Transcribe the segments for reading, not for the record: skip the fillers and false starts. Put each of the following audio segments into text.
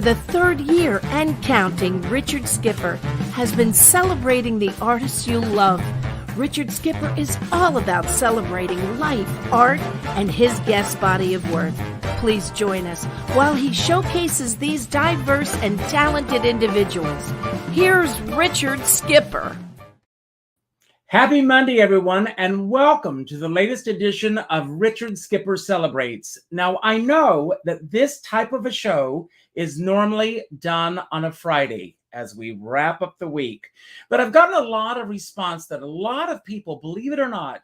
the third year and counting, Richard Skipper has been celebrating the artists you love. Richard Skipper is all about celebrating life, art, and his guest body of work. Please join us while he showcases these diverse and talented individuals. Here's Richard Skipper. Happy Monday, everyone, and welcome to the latest edition of Richard Skipper Celebrates. Now, I know that this type of a show is normally done on a Friday as we wrap up the week, but I've gotten a lot of response that a lot of people, believe it or not,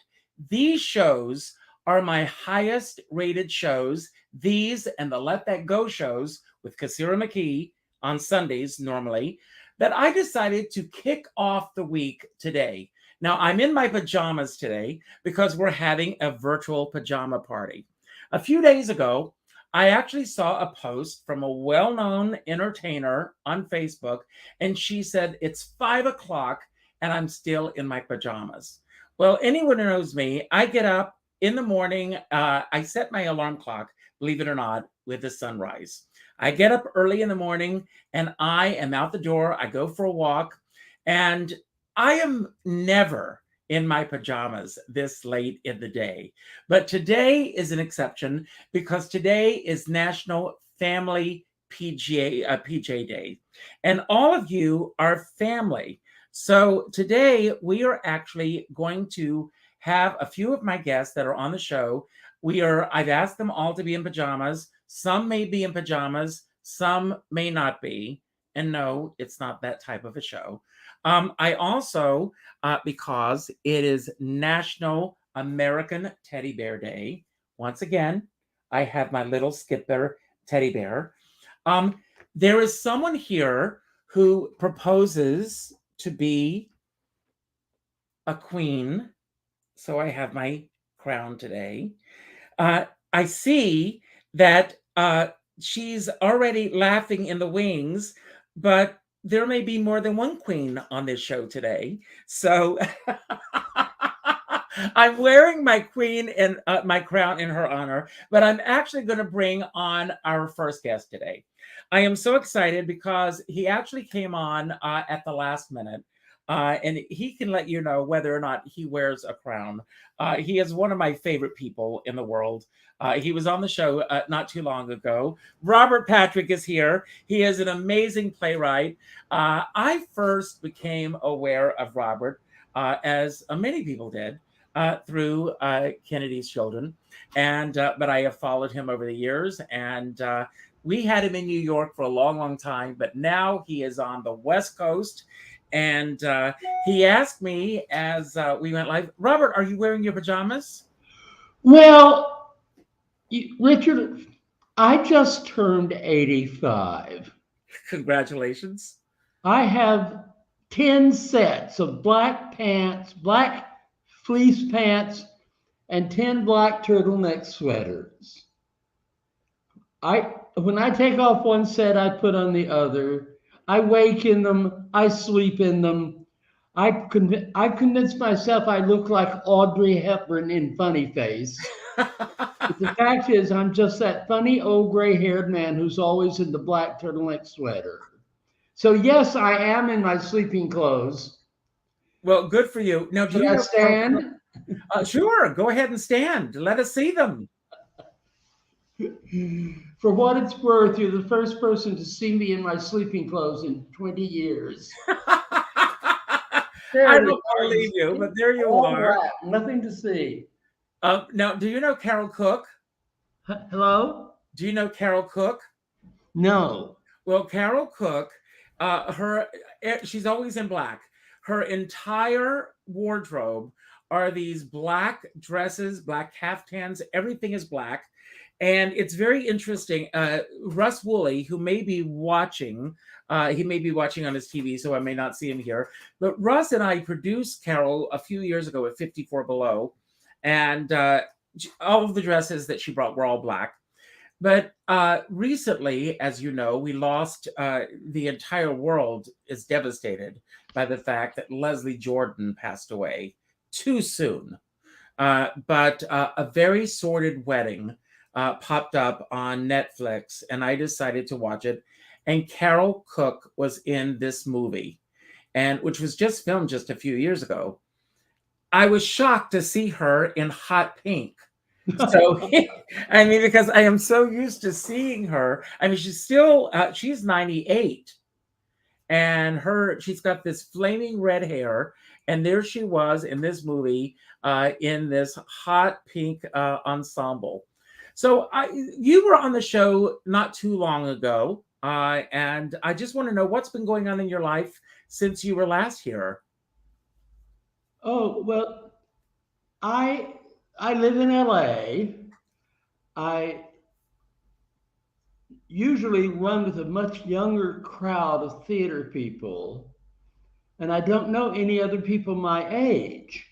these shows are my highest rated shows. These and the Let That Go shows with Kassira McKee on Sundays normally, that I decided to kick off the week today. Now, I'm in my pajamas today because we're having a virtual pajama party. A few days ago, I actually saw a post from a well-known entertainer on Facebook, and she said, it's 5 o'clock and I'm still in my pajamas. Well, anyone who knows me, I get up in the morning. I set my alarm clock, believe it or not, with the sunrise. I get up early in the morning and I am out the door. I go for a walk, and I am never in my pajamas this late in the day, but today is an exception because today is National Family PJ Day, and all of you are family. So today we are actually going to have a few of my guests that are on the show. I've asked them all to be in pajamas. Some may be in pajamas, some may not be. And no, it's not that type of a show. I also, because it is National American Teddy Bear Day, once again, I have my little Skipper teddy bear. There is someone here who proposes to be a queen. So I have my crown today. I see that she's already laughing in the wings, but there may be more than one queen on this show today. So I'm wearing my queen and my crown in her honor, but I'm actually going to bring on our first guest today. I am so excited because he actually came on at the last minute. And he can let you know whether or not he wears a crown. He is one of my favorite people in the world. He was on the show not too long ago. Robert Patrick is here. He is an amazing playwright. I first became aware of Robert, as many people did, through Kennedy's Children. But I have followed him over the years, and we had him in New York for a long, long time, but now he is on the West Coast. And he asked me as we went live, Robert, are you wearing your pajamas? Well, Richard, I just turned 85. Congratulations. I have 10 sets of black pants, black fleece pants, and 10 black turtleneck sweaters. When I take off one set, I put on the other. I wake in them. I sleep in them. I've convinced myself I look like Audrey Hepburn in Funny Face. But the fact is, I'm just that funny old gray-haired man who's always in the black turtleneck sweater. So yes, I am in my sleeping clothes. Well, good for you. Now, Should I stand? Sure, go ahead and stand. Let us see them. For what it's worth, you're the first person to see me in my sleeping clothes in 20 years. I don't believe you, but there you are. Black, nothing to see. Now, do you know Carol Cook? Hello? Do you know Carol Cook? No. Well, Carol Cook, she's always in black. Her entire wardrobe are these black dresses, black caftans. Everything is black. And it's very interesting. Russ Woolley, who may be watching, he may be watching on his TV, so I may not see him here. But Russ and I produced Carol a few years ago at 54 Below. And all of the dresses that she brought were all black. But recently, as you know, we lost, the entire world is devastated by the fact that Leslie Jordan passed away too soon. But a very sordid wedding popped up on Netflix, and I decided to watch it. and Carol Cook was in this movie, and which was just filmed just a few years ago. I was shocked to see her in hot pink. So, I mean, because I am so used to seeing her. I mean, she's 98, and she's got this flaming red hair, and there she was in this movie in this hot pink ensemble. So you were on the show not too long ago, and I just want to know what's been going on in your life since you were last here. Oh, well, I live in LA. I usually run with a much younger crowd of theater people, and I don't know any other people my age.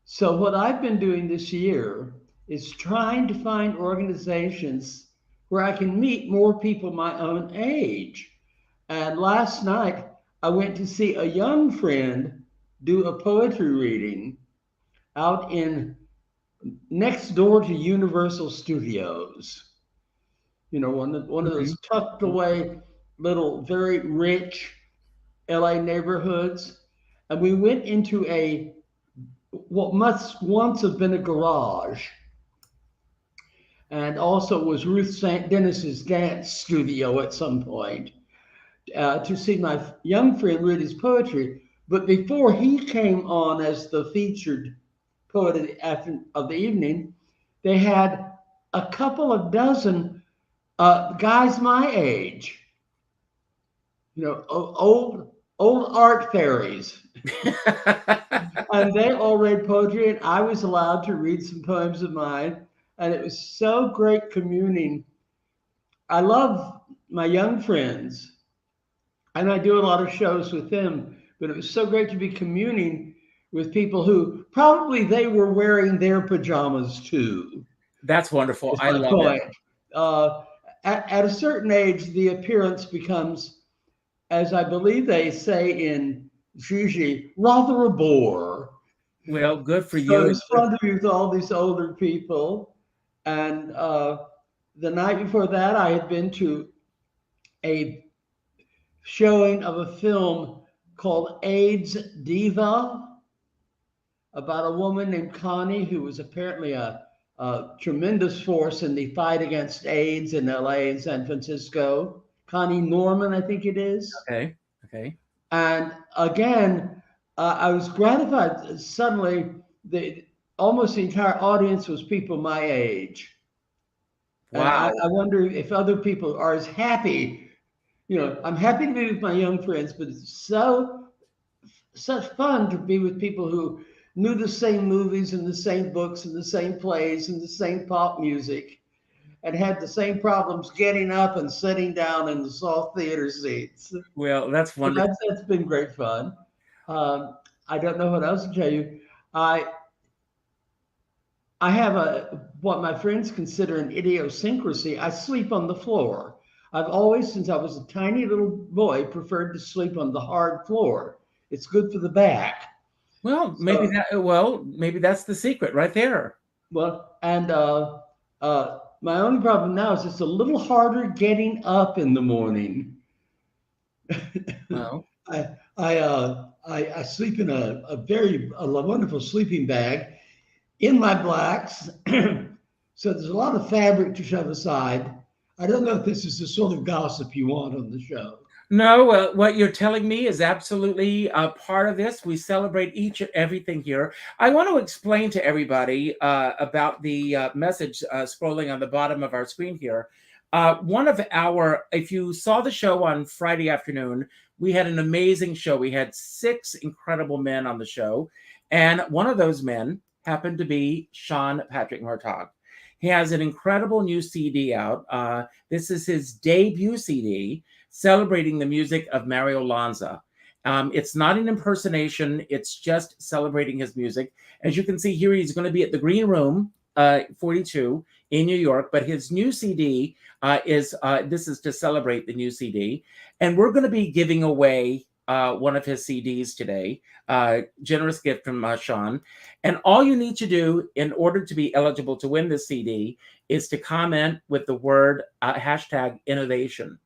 So what I've been doing this year is trying to find organizations where I can meet more people my own age. And last night, I went to see a young friend do a poetry reading out in next door to Universal Studios. You know, one of those tucked away little, very rich LA neighborhoods. And we went into what must once have been a garage, and also was Ruth St. Dennis's dance studio at some point, to see my young friend read his poetry. But before he came on as the featured poet of the evening, they had a couple of dozen guys my age, you know, old art fairies. And they all read poetry, and I was allowed to read some poems of mine. And it was so great communing. I love my young friends, and I do a lot of shows with them, but it was so great to be communing with people who probably they were wearing their pajamas too. That's wonderful. I love it. At a certain age, the appearance becomes, as I believe they say in Gigi, rather a bore. Well, good for you. So it was fun to be with all these older people. And the night before that, I had been to a showing of a film called AIDS Diva, about a woman named Connie who was apparently a tremendous force in the fight against AIDS in LA and San Francisco. Connie Norman, I think it is. Okay. And again, I was gratified. Suddenly, almost the entire audience was people my age. Wow. And I wonder if other people are as happy. You know, I'm happy to be with my young friends, but it's such fun to be with people who knew the same movies and the same books and the same plays and the same pop music, and had the same problems getting up and sitting down in the soft theater seats. Well, that's wonderful. So that's been great fun. I don't know what else to tell you. I have what my friends consider an idiosyncrasy. I sleep on the floor. I've always, since I was a tiny little boy, preferred to sleep on the hard floor. It's good for the back. Well, maybe that's the secret right there. Well, and my only problem now is it's a little harder getting up in the morning. Well, I sleep in a wonderful sleeping bag in my blacks. So there's a lot of fabric to shove aside. I don't know if this is the sort of gossip you want on the show. No, what you're telling me is absolutely part of this. We celebrate everything here. I want to explain to everybody about the message scrolling on the bottom of our screen here. If you saw the show on Friday afternoon, we had an amazing show. We had 6 incredible men on the show, and one of those men happened to be Sean Patrick Murtaugh. He has an incredible new CD out. This is his debut CD, celebrating the music of Mario Lanza. It's not an impersonation. It's just celebrating his music. As you can see here, he's going to be at the Green Room 42 in New York. But his new CD this is to celebrate the new CD. And we're going to be giving away one of his CDs today. Generous gift from Sean. And all you need to do in order to be eligible to win this CD is to comment with the word #innovation.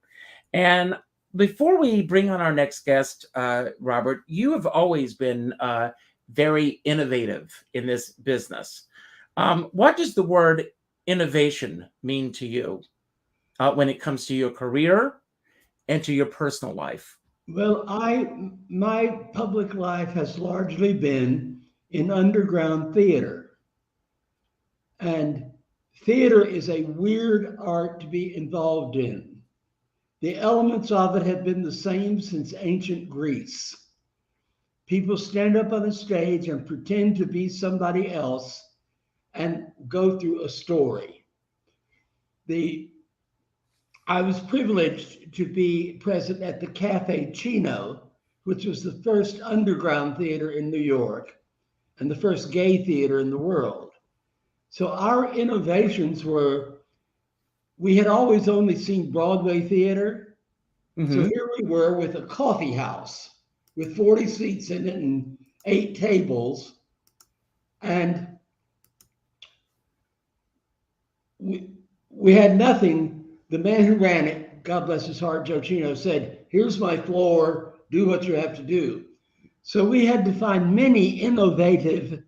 And before we bring on our next guest, Robert, you have always been very innovative in this business. What does the word innovation mean to you when it comes to your career and to your personal life? Well, my public life has largely been in underground theater. And theater is a weird art to be involved in. The elements of it have been the same since ancient Greece. People stand up on a stage and pretend to be somebody else and go through a story. I was privileged to be present at the Cafe Chino, which was the first underground theater in New York and the first gay theater in the world. So our innovations were, we had always only seen Broadway theater. Mm-hmm. So here we were with a coffee house with 40 seats in it and 8 tables. And we had nothing. The man who ran it, God bless his heart, Joe Chino, said, here's my floor, do what you have to do. So we had to find many innovative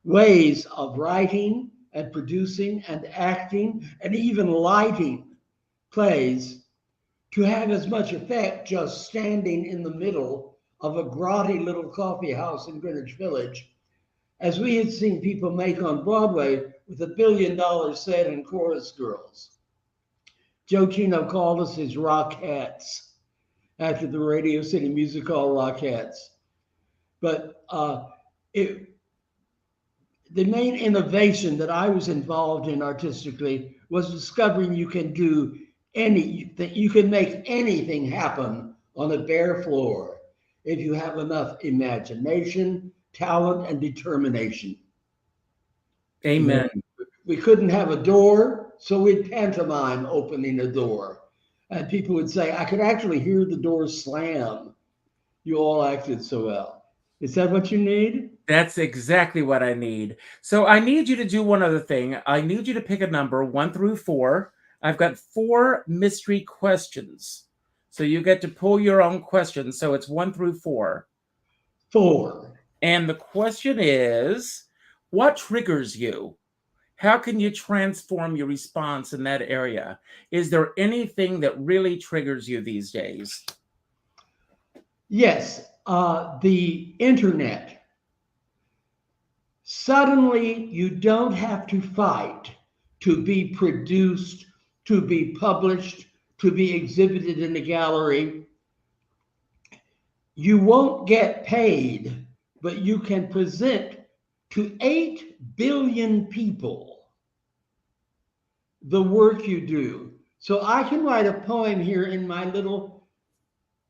ways of writing and producing and acting and even lighting plays to have as much effect just standing in the middle of a grotty little coffee house in Greenwich Village, as we had seen people make on Broadway with $1 billion set and chorus girls. Joe Chino called us his Rockettes after the Radio City Music Hall Rockettes. But the main innovation that I was involved in artistically was discovering you can do you can make anything happen on a bare floor if you have enough imagination, talent, and determination. Amen. We couldn't have a door, so we'd pantomime opening a door. And people would say, I could actually hear the door slam. You all acted so well. Is that what you need? That's exactly what I need. So I need you to do one other thing. I need you to pick a number 1 through 4. I've got 4 mystery questions. So you get to pull your own questions. So it's 1 through 4. 4. And the question is, what triggers you? How can you transform your response in that area? Is there anything that really triggers you these days? Yes, the internet. Suddenly, you don't have to fight to be produced, to be published, to be exhibited in a gallery. You won't get paid, but you can present to 8 billion people the work you do. So I can write a poem here in my little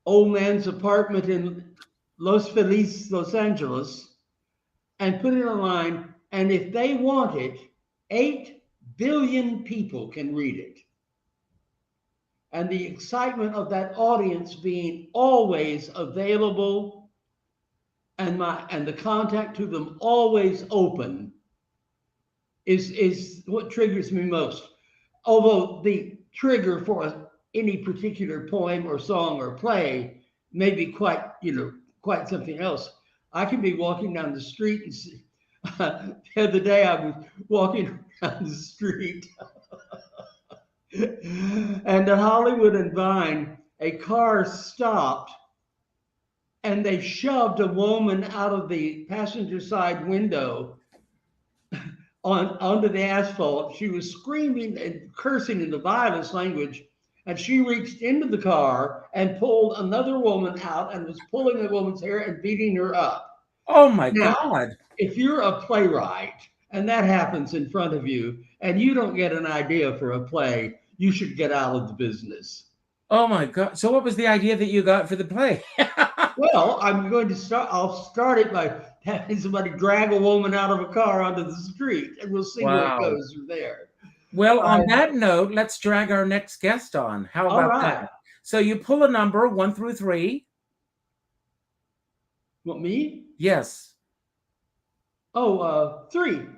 old man's apartment in Los Feliz, Los Angeles, and put it online. And if they want it, 8 billion people can read it. And the excitement of that audience being always available and the contact to them always open is what triggers me most. Although the trigger for any particular poem or song or play may be quite something else. I can be walking down the street and see. The other day I was walking down the street and at Hollywood and Vine, a car stopped and they shoved a woman out of the passenger side window onto the asphalt. She was screaming and cursing in the vilest language, and she reached into the car and pulled another woman out and was pulling the woman's hair and beating her up. Oh my God. If you're a playwright and that happens in front of you and you don't get an idea for a play, you should get out of the business. Oh my God. So what was the idea that you got for the play? Well, I'll start it by having somebody drag a woman out of a car onto the street, and we'll see where it goes from there. Well, on that note, let's drag our next guest on. How about that? So you pull a number 1 through 3. What, me? Yes. 3.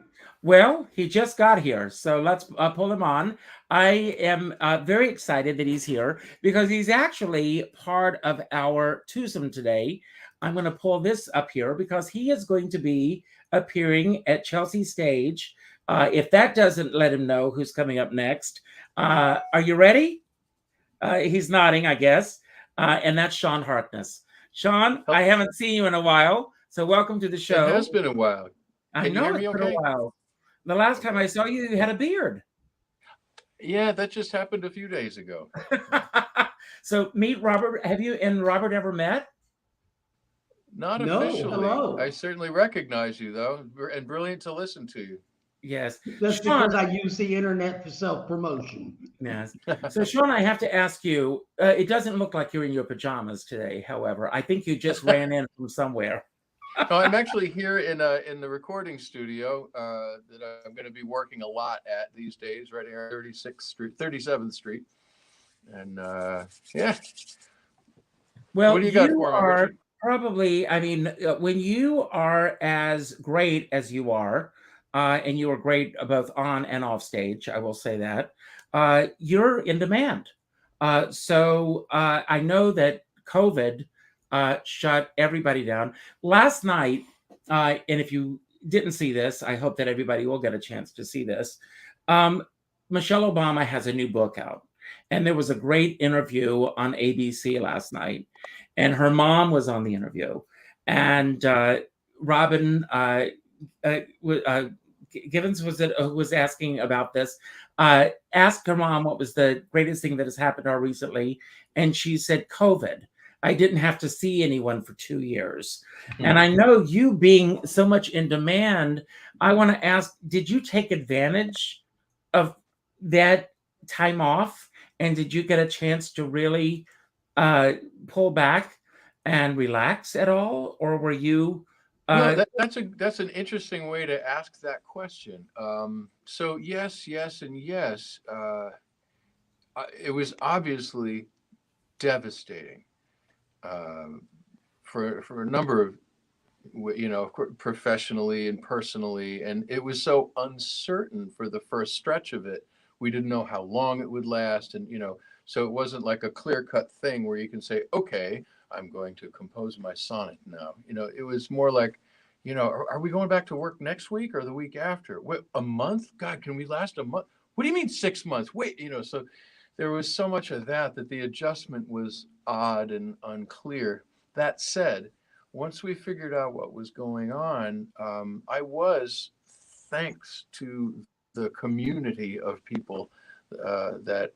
Well, he just got here, so let's pull him on. I am very excited that he's here because he's actually part of our twosome today. I'm going to pull this up here because he is going to be appearing at Chelsea Stage. If that doesn't let him know who's coming up next, are you ready? He's nodding, I guess. And that's Sean Harkness. Sean, I haven't seen you in a while, so welcome to the show. It has been a while. I know it's been a while. The last time I saw you, you had a beard. Yeah, that just happened a few days ago. So meet Robert. Have you and Robert ever met? Not No. officially. Hello. I certainly recognize you, though, and brilliant to listen to you. Yes. That's Sean, because I use the internet for self-promotion. yes. So Sean, I have to ask you, it doesn't look like you're in your pajamas today, however. I think you just ran in from somewhere. No, I'm actually here in the recording studio that I'm going to be working a lot at these days, right here on 37th Street. And yeah. Well, what do you got for me, are Richard? probably, I mean, when you are as great as you are, and you are great both on and off stage, I will say that, you're in demand. So I know that COVID shut everybody down. Last night, and if you didn't see this, I hope that everybody will get a chance to see this. Michelle Obama has a new book out. And there was a great interview on ABC last night. And her mom was on the interview. And Robin Givens was asking about this, asked her mom what was the greatest thing that has happened to her recently. And she said, COVID. I didn't have to see anyone for 2 years. Mm-hmm. And I know you being so much in demand, I want to ask, did you take advantage of that time off? And did you get a chance to really pull back and relax at all? Or were you... No, that's an interesting way to ask that question. So yes, and yes. It was obviously devastating. For a number of, professionally and personally, and it was so uncertain for the first stretch of it. We didn't know how long it would last, and so it wasn't like a clear-cut thing where you can say, okay, I'm going to compose my sonnet now. It was more like, are we going back to work next week or the week after? What, a month? God, can we last a month? What do you mean 6 months? Wait, so there was so much of that the adjustment was odd and unclear. That said, once we figured out what was going on, I was, thanks to the community of people that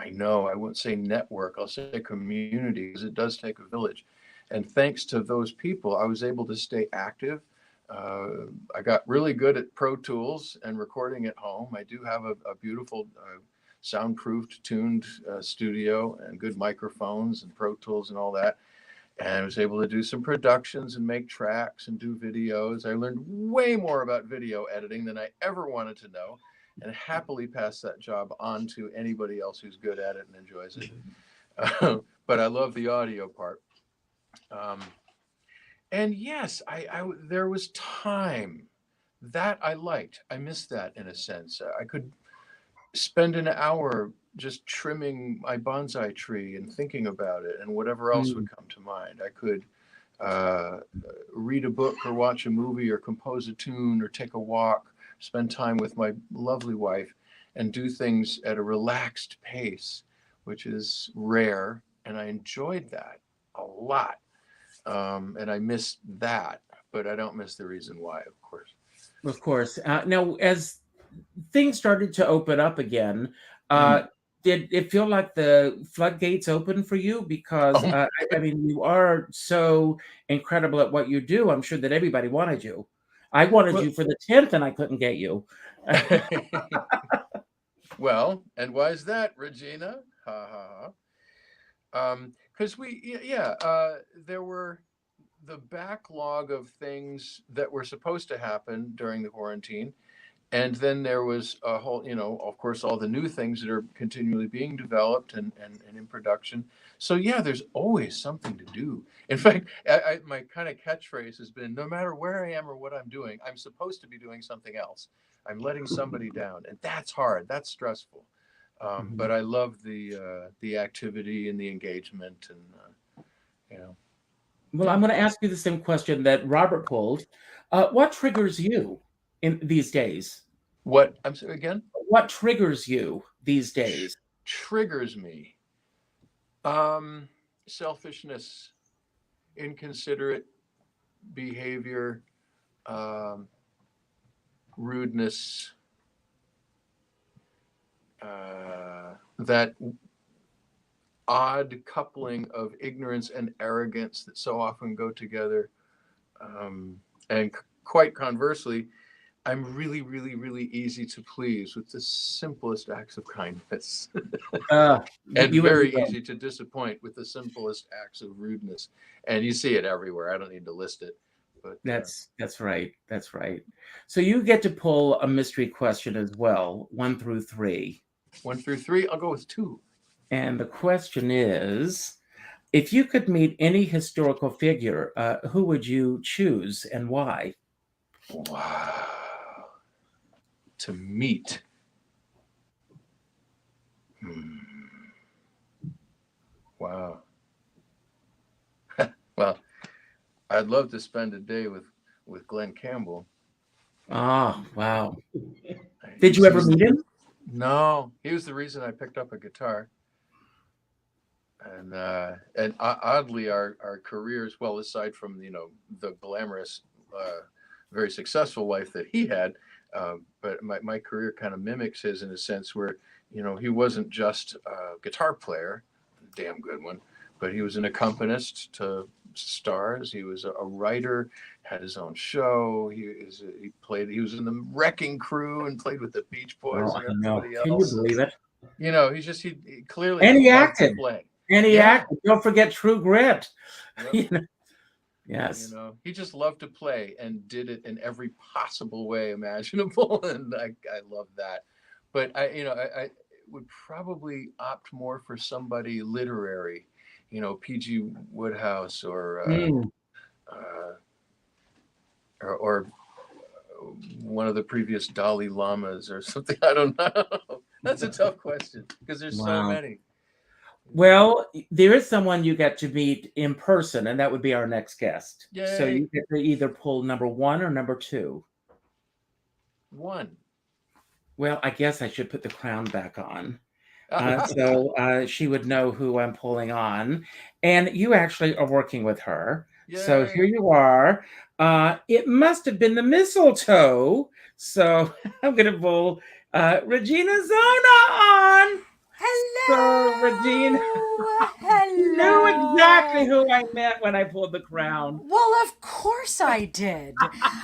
I know, I wouldn't say network, I'll say community, because it does take a village. And thanks to those people, I was able to stay active. I got really good at Pro Tools and recording at home. I do have a beautiful soundproofed, tuned studio and good microphones and Pro Tools and all that. And I was able to do some productions and make tracks and do videos. I learned way more about video editing than I ever wanted to know, and happily pass that job on to anybody else who's good at it and enjoys it. But I love the audio part. And yes, there was time that I liked. I missed that in a sense. I could spend an hour just trimming my bonsai tree and thinking about it and whatever else would come to mind. I could read a book or watch a movie or compose a tune or take a walk, spend time with my lovely wife, and do things at a relaxed pace, which is rare. And I enjoyed that a lot. And I missed that, but I don't miss the reason why, of course. Of course. Now, as things started to open up again, did it feel like the floodgates opened for you? Because, I mean, you are so incredible at what you do. I'm sure that everybody wanted you. I wanted you for the 10th, and I couldn't get you. Well, and why is that, Regina? Ha, ha, ha. Because there were the backlog of things that were supposed to happen during the quarantine. And then there was a whole, of course, all the new things that are continually being developed and in production. So yeah, there's always something to do. In fact, my kind of catchphrase has been, no matter where I am or what I'm doing, I'm supposed to be doing something else. I'm letting somebody down, and that's hard. That's stressful. But I love the activity and the engagement, and. Well, I'm going to ask you the same question that Robert pulled. What triggers you in these days? What? I'm sorry, again? What triggers you these days? Triggers me. Selfishness, inconsiderate behavior, rudeness, that odd coupling of ignorance and arrogance that so often go together. And quite conversely, I'm really, really, really easy to please with the simplest acts of kindness. And very easy to disappoint with the simplest acts of rudeness. And you see it everywhere. I don't need to list it. But that's right. That's right. So you get to pull a mystery question as well, 1 through 3. 1 through 3, I'll go with 2. And the question is, if you could meet any historical figure, who would you choose and why? Wow. To meet. Wow. Well, I'd love to spend a day with Glenn Campbell. Oh, wow. Did you ever meet him? No, he was the reason I picked up a guitar. And oddly, our careers, well, aside from the glamorous, very successful life that he had, but my career kind of mimics his in a sense where he wasn't just a guitar player, a damn good one, but he was an accompanist to stars. He was a writer, had his own show. He was in the Wrecking Crew and played with the Beach Boys and everybody else. Can you believe it? He clearly and he loved acted. to play. And he acted. Don't forget True Grit. Yep. Yes. He just loved to play and did it in every possible way imaginable, and I love that. But I would probably opt more for somebody literary, P.G. Wodehouse or one of the previous Dalai Lamas or something. I don't know. That's a tough question because there's so many. Well, there is someone you get to meet in person, and that would be our next guest. Yay. So you get to either pull number 1 or number 2. 1. Well, I guess I should put the crown back on. So she would know who I'm pulling on. And you actually are working with her. Yay. So here you are. It must have been the mistletoe. So I'm going to pull Regina Zona on. Hello. So, Regina, Hello. You knew exactly who I meant when I pulled the crown. Well, of course I did.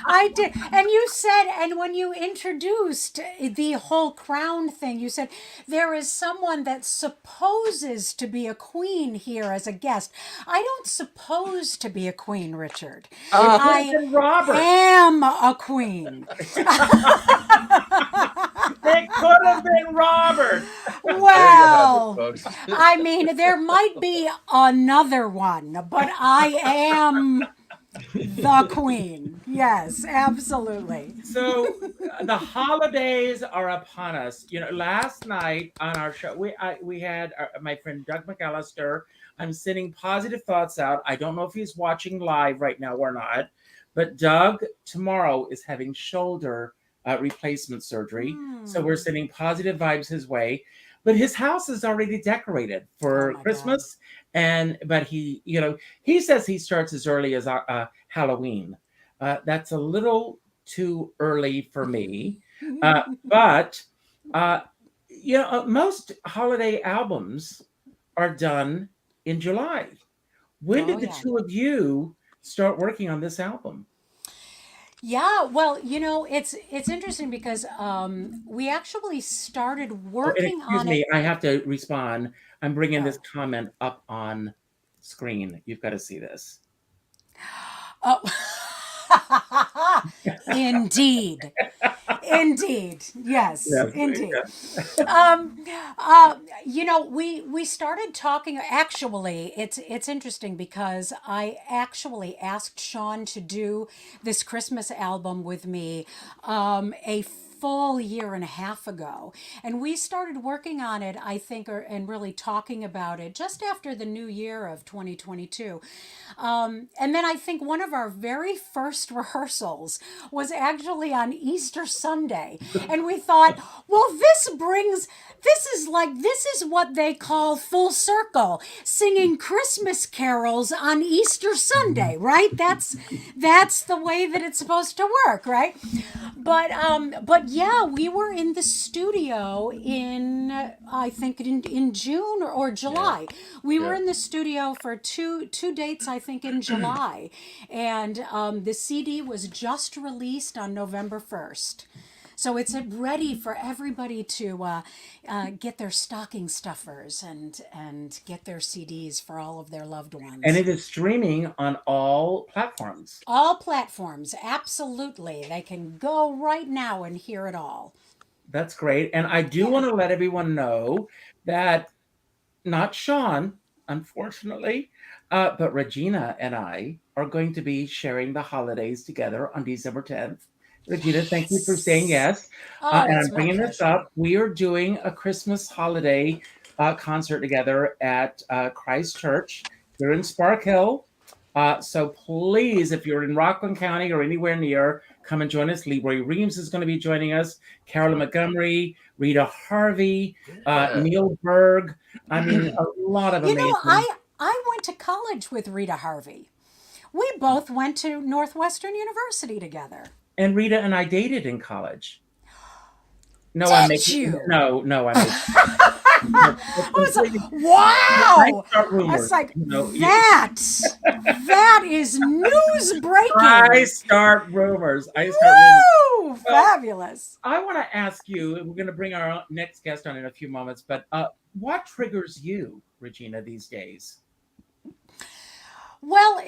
I did. And you said, and when you introduced the whole crown thing, you said, there is someone that supposes to be a queen here as a guest. I don't suppose to be a queen, Richard. I am a queen. It could have been Robert. Well, I mean, there might be another one, but I am the queen. Yes, absolutely. So the holidays are upon us. Last night on our show, we had my friend Doug McAllister. I'm sending positive thoughts out. I don't know if he's watching live right now or not, but Doug tomorrow is having shoulder replacement surgery. So we're sending positive vibes his way. But his house is already decorated for Christmas. But he says he starts as early as Halloween. That's a little too early for me. But most holiday albums are done in July. When did the two of you start working on this album? Yeah, well, it's interesting because we actually started working on it. Excuse me, I have to respond. I'm bringing this comment up on screen. You've got to see this. Oh, indeed. Indeed. Yes, Yes, indeed. yes. We started talking. Actually, it's interesting because I actually asked Sean to do this Christmas album with me a full year and a half ago, and we started working on it, I think, and really talking about it just after the new year of 2022. And then I think one of our very first rehearsals was actually on Easter Sunday. And we thought, well, this is what they call full circle, singing Christmas carols on Easter Sunday, right? That's the way that it's supposed to work, right? But yeah, we were in the studio in I think in June or July. We were Yeah. in the studio for two dates, I think, in July, and the CD was just released on November 1st. So it's ready for everybody to get their stocking stuffers and get their CDs for all of their loved ones. And it is streaming on all platforms. All platforms, absolutely. They can go right now and hear it all. That's great. And I do want to let everyone know that not Sean, unfortunately, but Regina and I are going to be sharing the holidays together on December 10th. Regina, thank you for saying yes. Oh, And it's I'm my bringing this pleasure. up. We are doing a Christmas holiday concert together at Christ Church here in Spark Hill. So please, if you're in Rockland County or anywhere near, come and join us. Leroy Reams is going to be joining us. Carolyn Montgomery, Rita Harvey, Neil Berg. I mean, a lot of amazing. I went to college with Rita Harvey. We both went to Northwestern University together. And Rita and I dated in college. No, Did I'm making you? no, I'm making. I was like, wow! I was like, that is news breaking. I start rumors. Woo! Fabulous. I want to ask you, and we're going to bring our next guest on in a few moments, but what triggers you, Regina, these days? Well,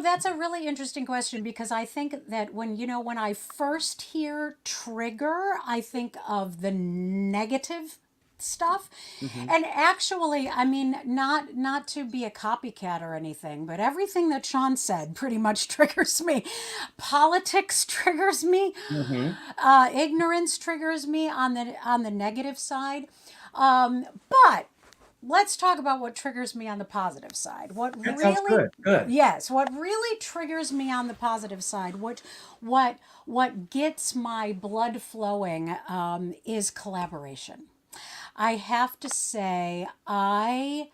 that's a really interesting question because I think that when I first hear trigger, I think of the negative stuff. Mm-hmm. And actually, I mean, not to be a copycat or anything, but everything that Sean said pretty much triggers me. Politics triggers me. Mm-hmm. Ignorance triggers me on the negative side. But let's talk about what triggers me on the positive side. That sounds good. Yes, what really triggers me on the positive side, what gets my blood flowing, is collaboration. I have to say, I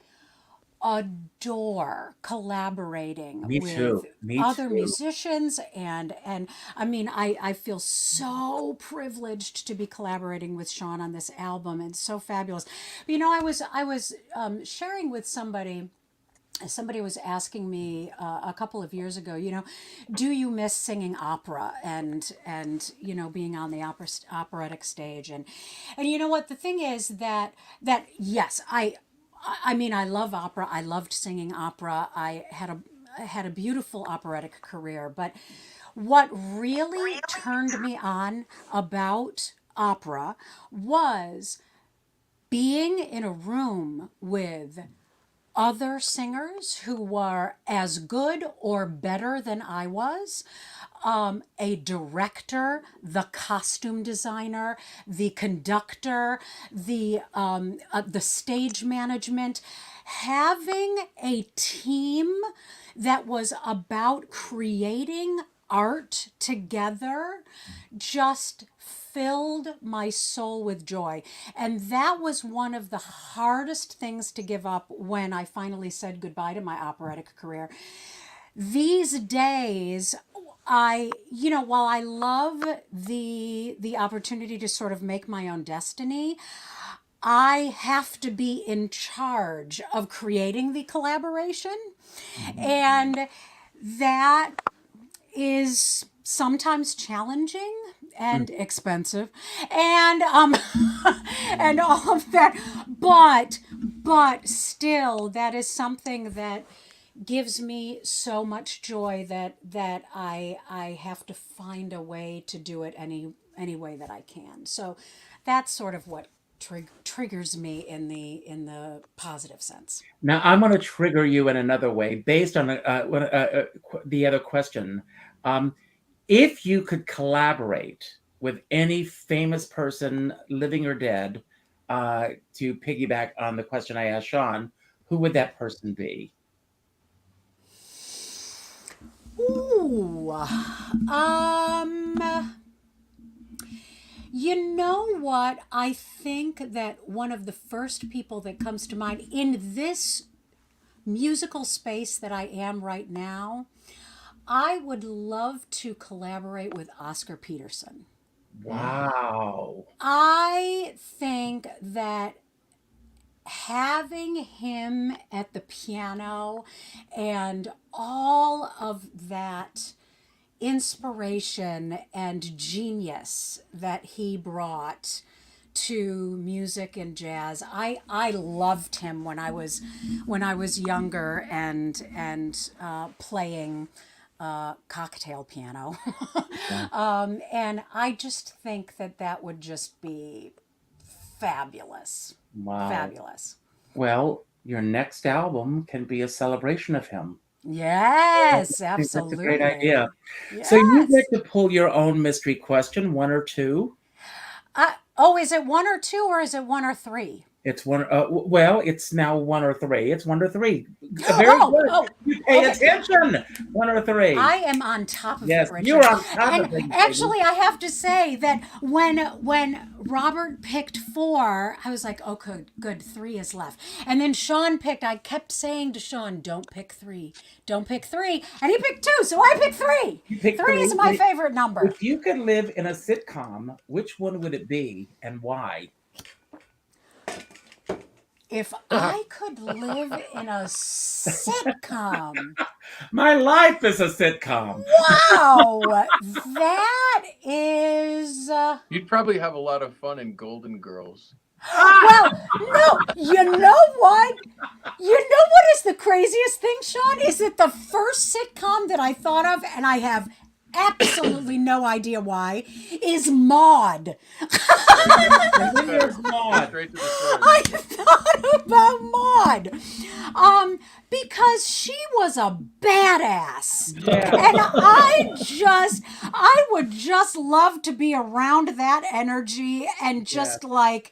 adore collaborating with other musicians and I mean I feel so privileged to be collaborating with Sean on this album. It's so fabulous. But, I was sharing with somebody was asking me a couple of years ago, do you miss singing opera and being on the operatic stage, and you know what the thing is that yes, I mean, I love opera. I loved singing opera. I had a beautiful operatic career. But what really turned me on about opera was being in a room with other singers who were as good or better than I was. A director, the costume designer, the conductor, the stage management, having a team that was about creating art together just filled my soul with joy. And that was one of the hardest things to give up when I finally said goodbye to my operatic career. These days, while I love the opportunity to sort of make my own destiny, I have to be in charge of creating the collaboration. And that is sometimes challenging and expensive and and all of that, but still that is something that gives me so much joy that I have to find a way to do it any way that I can. So that's sort of what triggers me in the positive sense. Now, I'm going to trigger you in another way based on the other question. If you could collaborate with any famous person, living or dead, to piggyback on the question I asked Sean, who would that person be? Ooh, you know what? I think that one of the first people that comes to mind in this musical space that I am right now, I would love to collaborate with Oscar Peterson. Wow. I think that having him at the piano and all of that inspiration and genius that he brought to music and jazz. I loved him when I was younger and playing cocktail piano. And I just think that would just be fabulous. Wow. Fabulous. Well, your next album can be a celebration of him. Yes, I think absolutely. that's a great idea. Yes. So you get to pull your own mystery question, one or two. Is it one or two, or is it one or three? It's one. Well, it's now one or three. It's one or three. Very good. You pay attention. One or three. I am on top of yes, it, Richard. You're on top of it. Actually, I have to say that when Robert picked 4, I was like, oh, good, 3 is left. And then Sean picked. I kept saying to Sean, don't pick 3, don't pick 3, and he picked 2, so I picked 3. You picked 3 is my favorite number. If you could live in a sitcom, which one would it be, and why? If I could live in a sitcom. My life is a sitcom. Wow. That is... You'd probably have a lot of fun in Golden Girls. Well, no, you know what? You know what is the craziest thing, Sean? Is that the first sitcom that I thought of, and I have absolutely no idea why, is Maude. Maude. I thought about Maude because she was a badass. Yeah. And I would just love to be around that energy and just like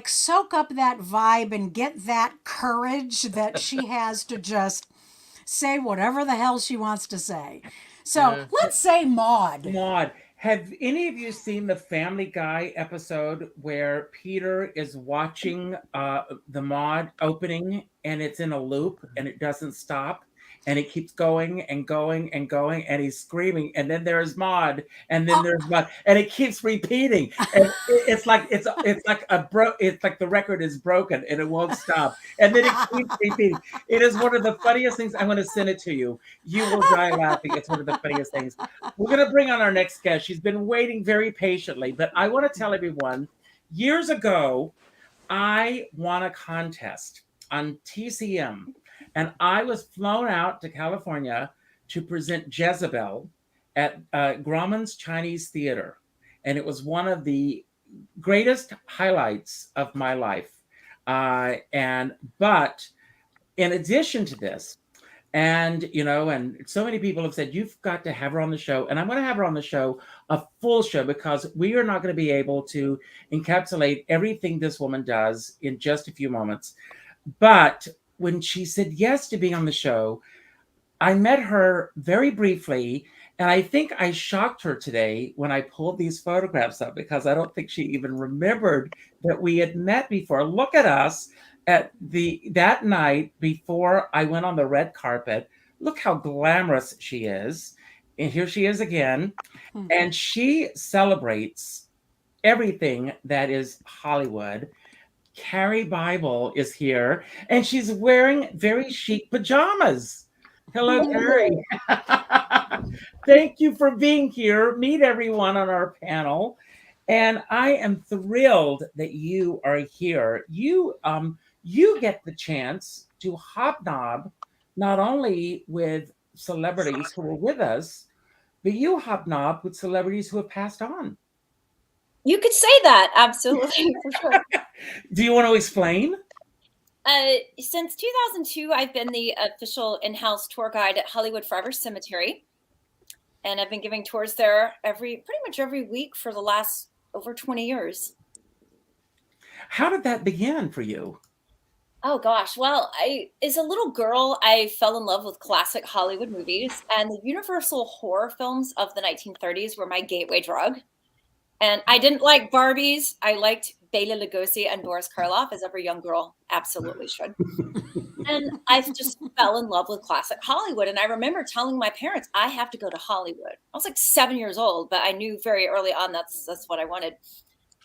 soak up that vibe and get that courage that she has to just say whatever the hell she wants to say. So let's say Maude. Maude. Have any of you seen the Family Guy episode where Peter is watching the Maude opening and it's in a loop and it doesn't stop and it keeps going and going and going and he's screaming and then there's Maude and then there's Maude and it keeps repeating and it's like the record is broken and it won't stop and then it keeps repeating. It is one of the funniest things. I'm going to send it to you. You will die laughing. It's one of the funniest things. We're going to bring on our next guest. She's been waiting very patiently, but I want to tell everyone, years ago, I won a contest on TCM. And I was flown out to California to present Jezebel at Grauman's Chinese Theater. And it was one of the greatest highlights of my life. But in addition to this, and so many people have said, you've got to have her on the show. And I'm going to have her on the show, a full show, because we are not going to be able to encapsulate everything this woman does in just a few moments. But when she said yes to being on the show, I met her very briefly, and I think I shocked her today when I pulled these photographs up because I don't think she even remembered that we had met before. Look at us at that night before I went on the red carpet. Look how glamorous she is. And here she is again. Mm-hmm. And she celebrates everything that is Hollywood. Karie Bible is here, and she's wearing very chic pajamas. Hello, Karie. Thank you for being here. Meet everyone on our panel. And I am thrilled that you are here. You get the chance to hobnob not only with celebrities who are with us, but you hobnob with celebrities who have passed on. You could say that, absolutely, for sure. Do you want to explain? Since 2002, I've been the official in-house tour guide at Hollywood Forever Cemetery. And I've been giving tours there pretty much every week for the last over 20 years. How did that begin for you? Oh gosh. Well, as a little girl, I fell in love with classic Hollywood movies, and the Universal horror films of the 1930s were my gateway drug. And I didn't like Barbies. I liked Bela Lugosi and Boris Karloff, as every young girl absolutely should. And I just fell in love with classic Hollywood. And I remember telling my parents, I have to go to Hollywood. I was like 7 years old, but I knew very early on that's what I wanted.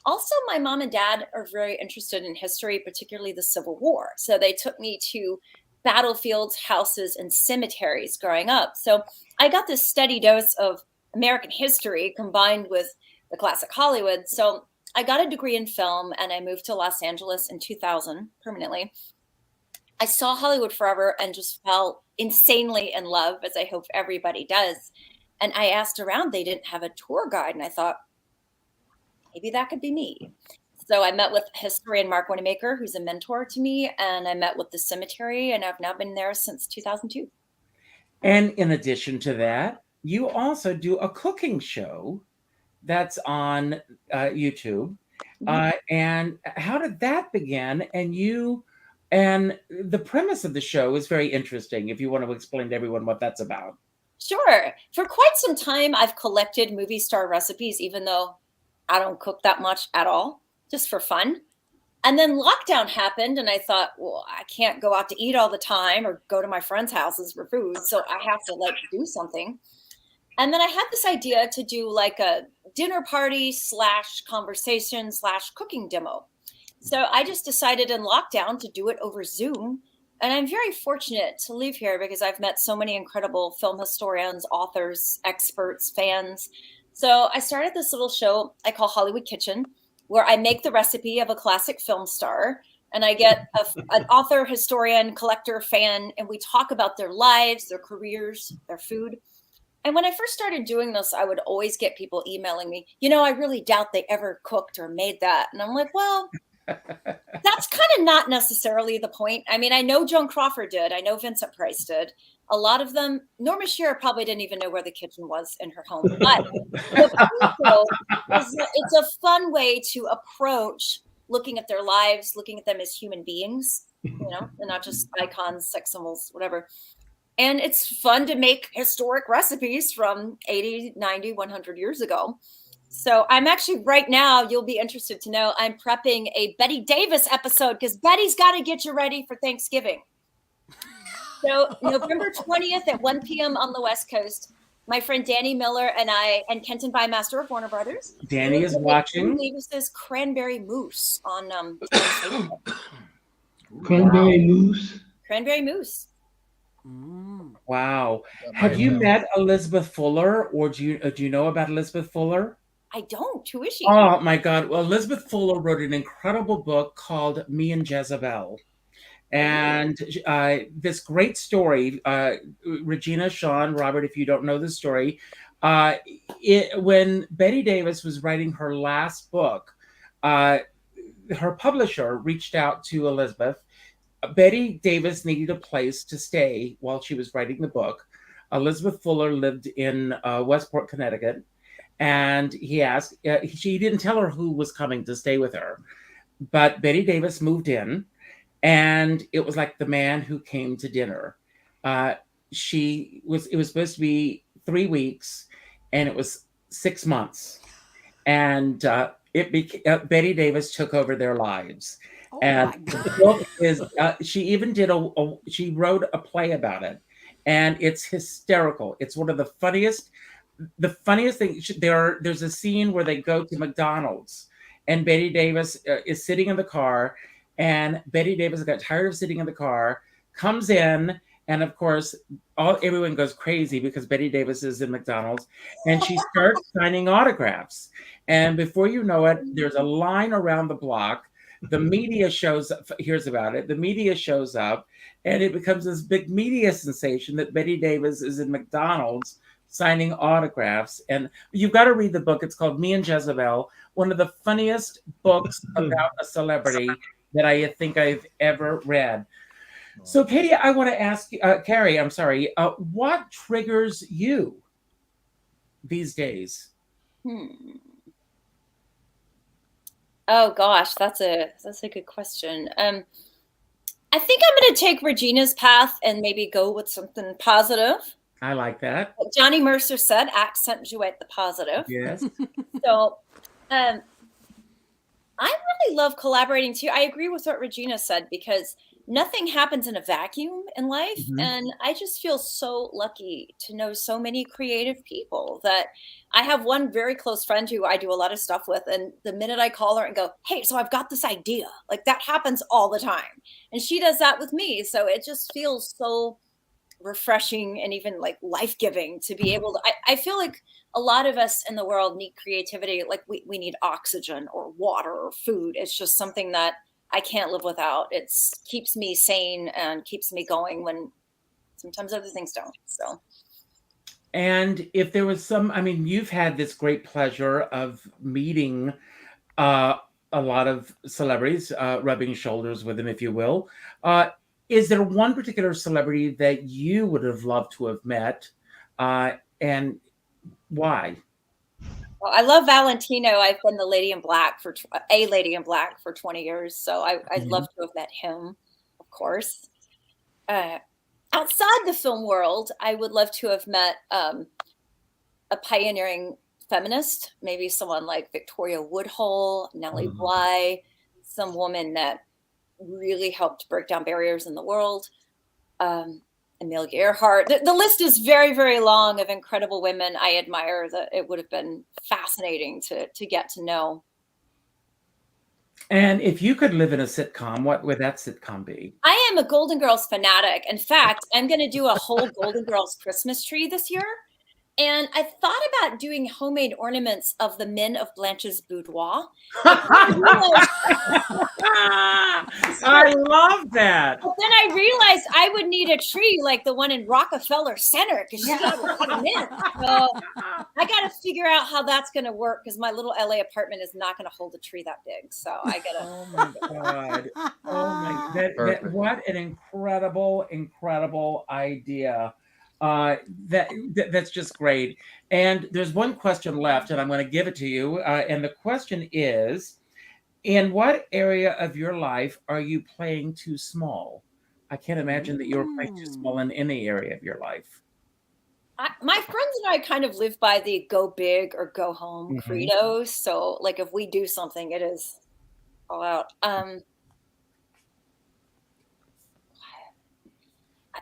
Also, my mom and dad are very interested in history, particularly the Civil War. So they took me to battlefields, houses, and cemeteries growing up. So I got this steady dose of American history combined with the classic Hollywood. So I got a degree in film, and I moved to Los Angeles in 2000 permanently. I saw Hollywood Forever and just fell insanely in love, as I hope everybody does. And I asked around, they didn't have a tour guide. And I thought, maybe that could be me. So I met with historian Mark Wanamaker, who's a mentor to me. And I met with the cemetery, and I've now been there since 2002. And in addition to that, you also do a cooking show that's on YouTube. And how did that begin? And the premise of the show is very interesting, if you want to explain to everyone what that's about. Sure. For quite some time, I've collected movie star recipes, even though I don't cook that much at all, just for fun. And then lockdown happened, and I thought, well, I can't go out to eat all the time or go to my friends' houses for food, so I have to do something. And then I had this idea to do like a dinner party / conversation / cooking demo. So I just decided in lockdown to do it over Zoom. And I'm very fortunate to live here because I've met so many incredible film historians, authors, experts, fans. So I started this little show I call Hollywood Kitchen, where I make the recipe of a classic film star. And I get an author, historian, collector, fan, and we talk about their lives, their careers, their food. And when I first started doing this, I would always get people emailing me, I really doubt they ever cooked or made that. And I'm like, well, that's kind of not necessarily the point. I mean, I know Joan Crawford did. I know Vincent Price did. A lot of them, Norma Shearer probably didn't even know where the kitchen was in her home. But it's a fun way to approach looking at their lives, looking at them as human beings, and not just icons, sex symbols, whatever. And it's fun to make historic recipes from 80, 90, 100 years ago. So I'm actually right now, you'll be interested to know, I'm prepping a Betty Davis episode because Betty's got to get you ready for Thanksgiving. So November 20th at 1 p.m. on the West Coast, my friend Danny Miller and I, and Kenton Bymaster of Warner Brothers. Danny is watching. Davis's cranberry mousse on Cranberry mousse. Cranberry mousse. Wow. Have you met Elizabeth Fuller, or do you know about Elizabeth Fuller? I don't. Who is she? Oh my God. Well, Elizabeth Fuller wrote an incredible book called Me and Jezebel. And this great story, Regina, Sean, Robert, if you don't know the story, when Betty Davis was writing her last book, her publisher reached out to Elizabeth. Betty Davis needed a place to stay while she was writing the book. Elizabeth Fuller lived in Westport, Connecticut. And he asked, she didn't tell her who was coming to stay with her, but Betty Davis moved in, and it was like the man who came to dinner. It was supposed to be 3 weeks, and it was 6 months. And Betty Davis took over their lives. Oh, and the book is, she even did she wrote a play about it, and it's hysterical. It's one of the funniest thing. There's a scene where they go to McDonald's, and Betty Davis is sitting in the car, and Betty Davis got tired of sitting in the car, comes in, and of course, everyone goes crazy because Betty Davis is in McDonald's, and she starts signing autographs. And before you know it, there's a line around the block. the media hears about it. The media shows up, and it becomes this big media sensation that Betty Davis is in McDonald's signing autographs. And you've got to read the book. It's called Me and Jezebel, one of the funniest books about a celebrity that I think I've ever read. So, Katie, I want to ask you, Karie, I'm sorry, what triggers you these days? Oh gosh, that's a good question. I think I'm going to take Regina's path and maybe go with something positive. I like that. Like Johnny Mercer said, accentuate the positive. Yes. So, I really love collaborating too. I agree with what Regina said, because nothing happens in a vacuum in life. Mm-hmm. And I just feel so lucky to know so many creative people. That I have one very close friend who I do a lot of stuff with. And the minute I call her and go, hey, so I've got this idea, like that happens all the time. And she does that with me. So it just feels so refreshing and even like life-giving to be able to, I feel like a lot of us in the world need creativity. Like we need oxygen or water or food. It's just something that I can't live without. It keeps me sane and keeps me going when sometimes other things don't. So. And if there was you've had this great pleasure of meeting a lot of celebrities, rubbing shoulders with them, if you will. Is there one particular celebrity that you would have loved to have met, and why? Well, I love Valentino. I've been the lady in black for 20 years. So I'd love to have met him, of course. Outside the film world, I would love to have met a pioneering feminist, maybe someone like Victoria Woodhull, Nellie Bly, some woman that really helped break down barriers in the world. Amelia Earhart. The list is very, very long of incredible women I admire that it would have been fascinating to get to know. And if you could live in a sitcom, what would that sitcom be? I am a Golden Girls fanatic. In fact, I'm going to do a whole Golden Girls Christmas tree this year. And I thought about doing homemade ornaments of the men of Blanche's boudoir. I love that. But then I realized I would need a tree like the one in Rockefeller Center, because she got to put them in. So I got to figure out how that's going to work, because my little LA apartment is not going to hold a tree that big. So I got to. Oh my God. Oh my, what an incredible idea. That's just great. And there's one question left, and I'm going to give it to you. And the question is, in what area of your life are you playing too small? I can't imagine that you're playing too small in any area of your life. My friends and I kind of live by the go big or go home credo. So like if we do something, it is all out.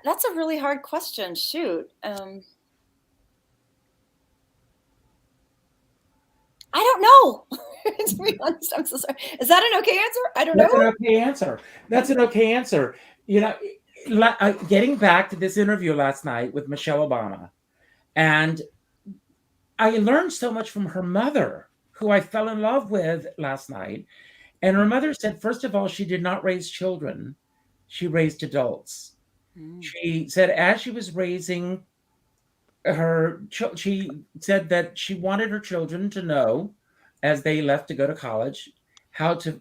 That's a really hard question. Shoot. I don't know. To be honest, I'm so sorry. Is that an okay answer? I don't know. That's an okay answer. You know, getting back to this interview last night with Michelle Obama, and I learned so much from her mother, who I fell in love with last night. And her mother said, first of all, she did not raise children. She raised adults. She said as she was raising she said that she wanted her children to know, as they left to go to college, how to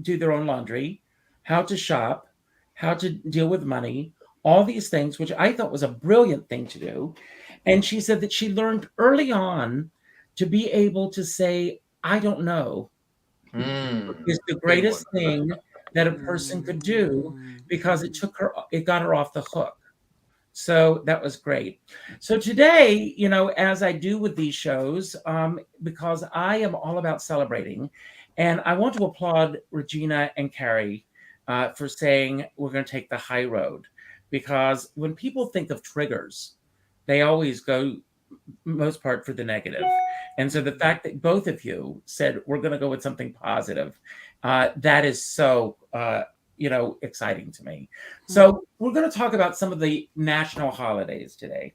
do their own laundry, how to shop, how to deal with money, all these things, which I thought was a brilliant thing to do. And she said that she learned early on to be able to say, I don't know, is the greatest thing that a person could do, because it got her off the hook. So that was great. So today, you know, as I do with these shows, because I am all about celebrating, and I want to applaud Regina and Karie for saying we're going to take the high road, because when people think of triggers, they always go, most part, for the negative. And so the fact that both of you said we're going to go with something positive, that is so exciting to me. So we're going to talk about some of the national holidays today.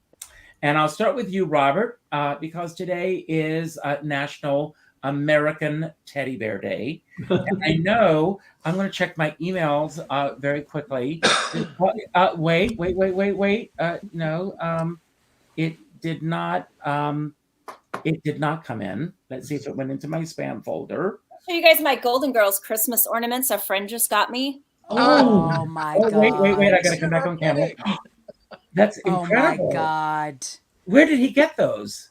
And I'll start with you, Robert, because today is National American Teddy Bear Day. And I know I'm going to check my emails very quickly. Wait. No, it did not. It did not come in. Let's see if it went into my spam folder. Show you guys my Golden Girls Christmas ornaments a friend just got me. Oh my God. Wait. I got to come back on camera. That's incredible. Oh my God. Where did he get those?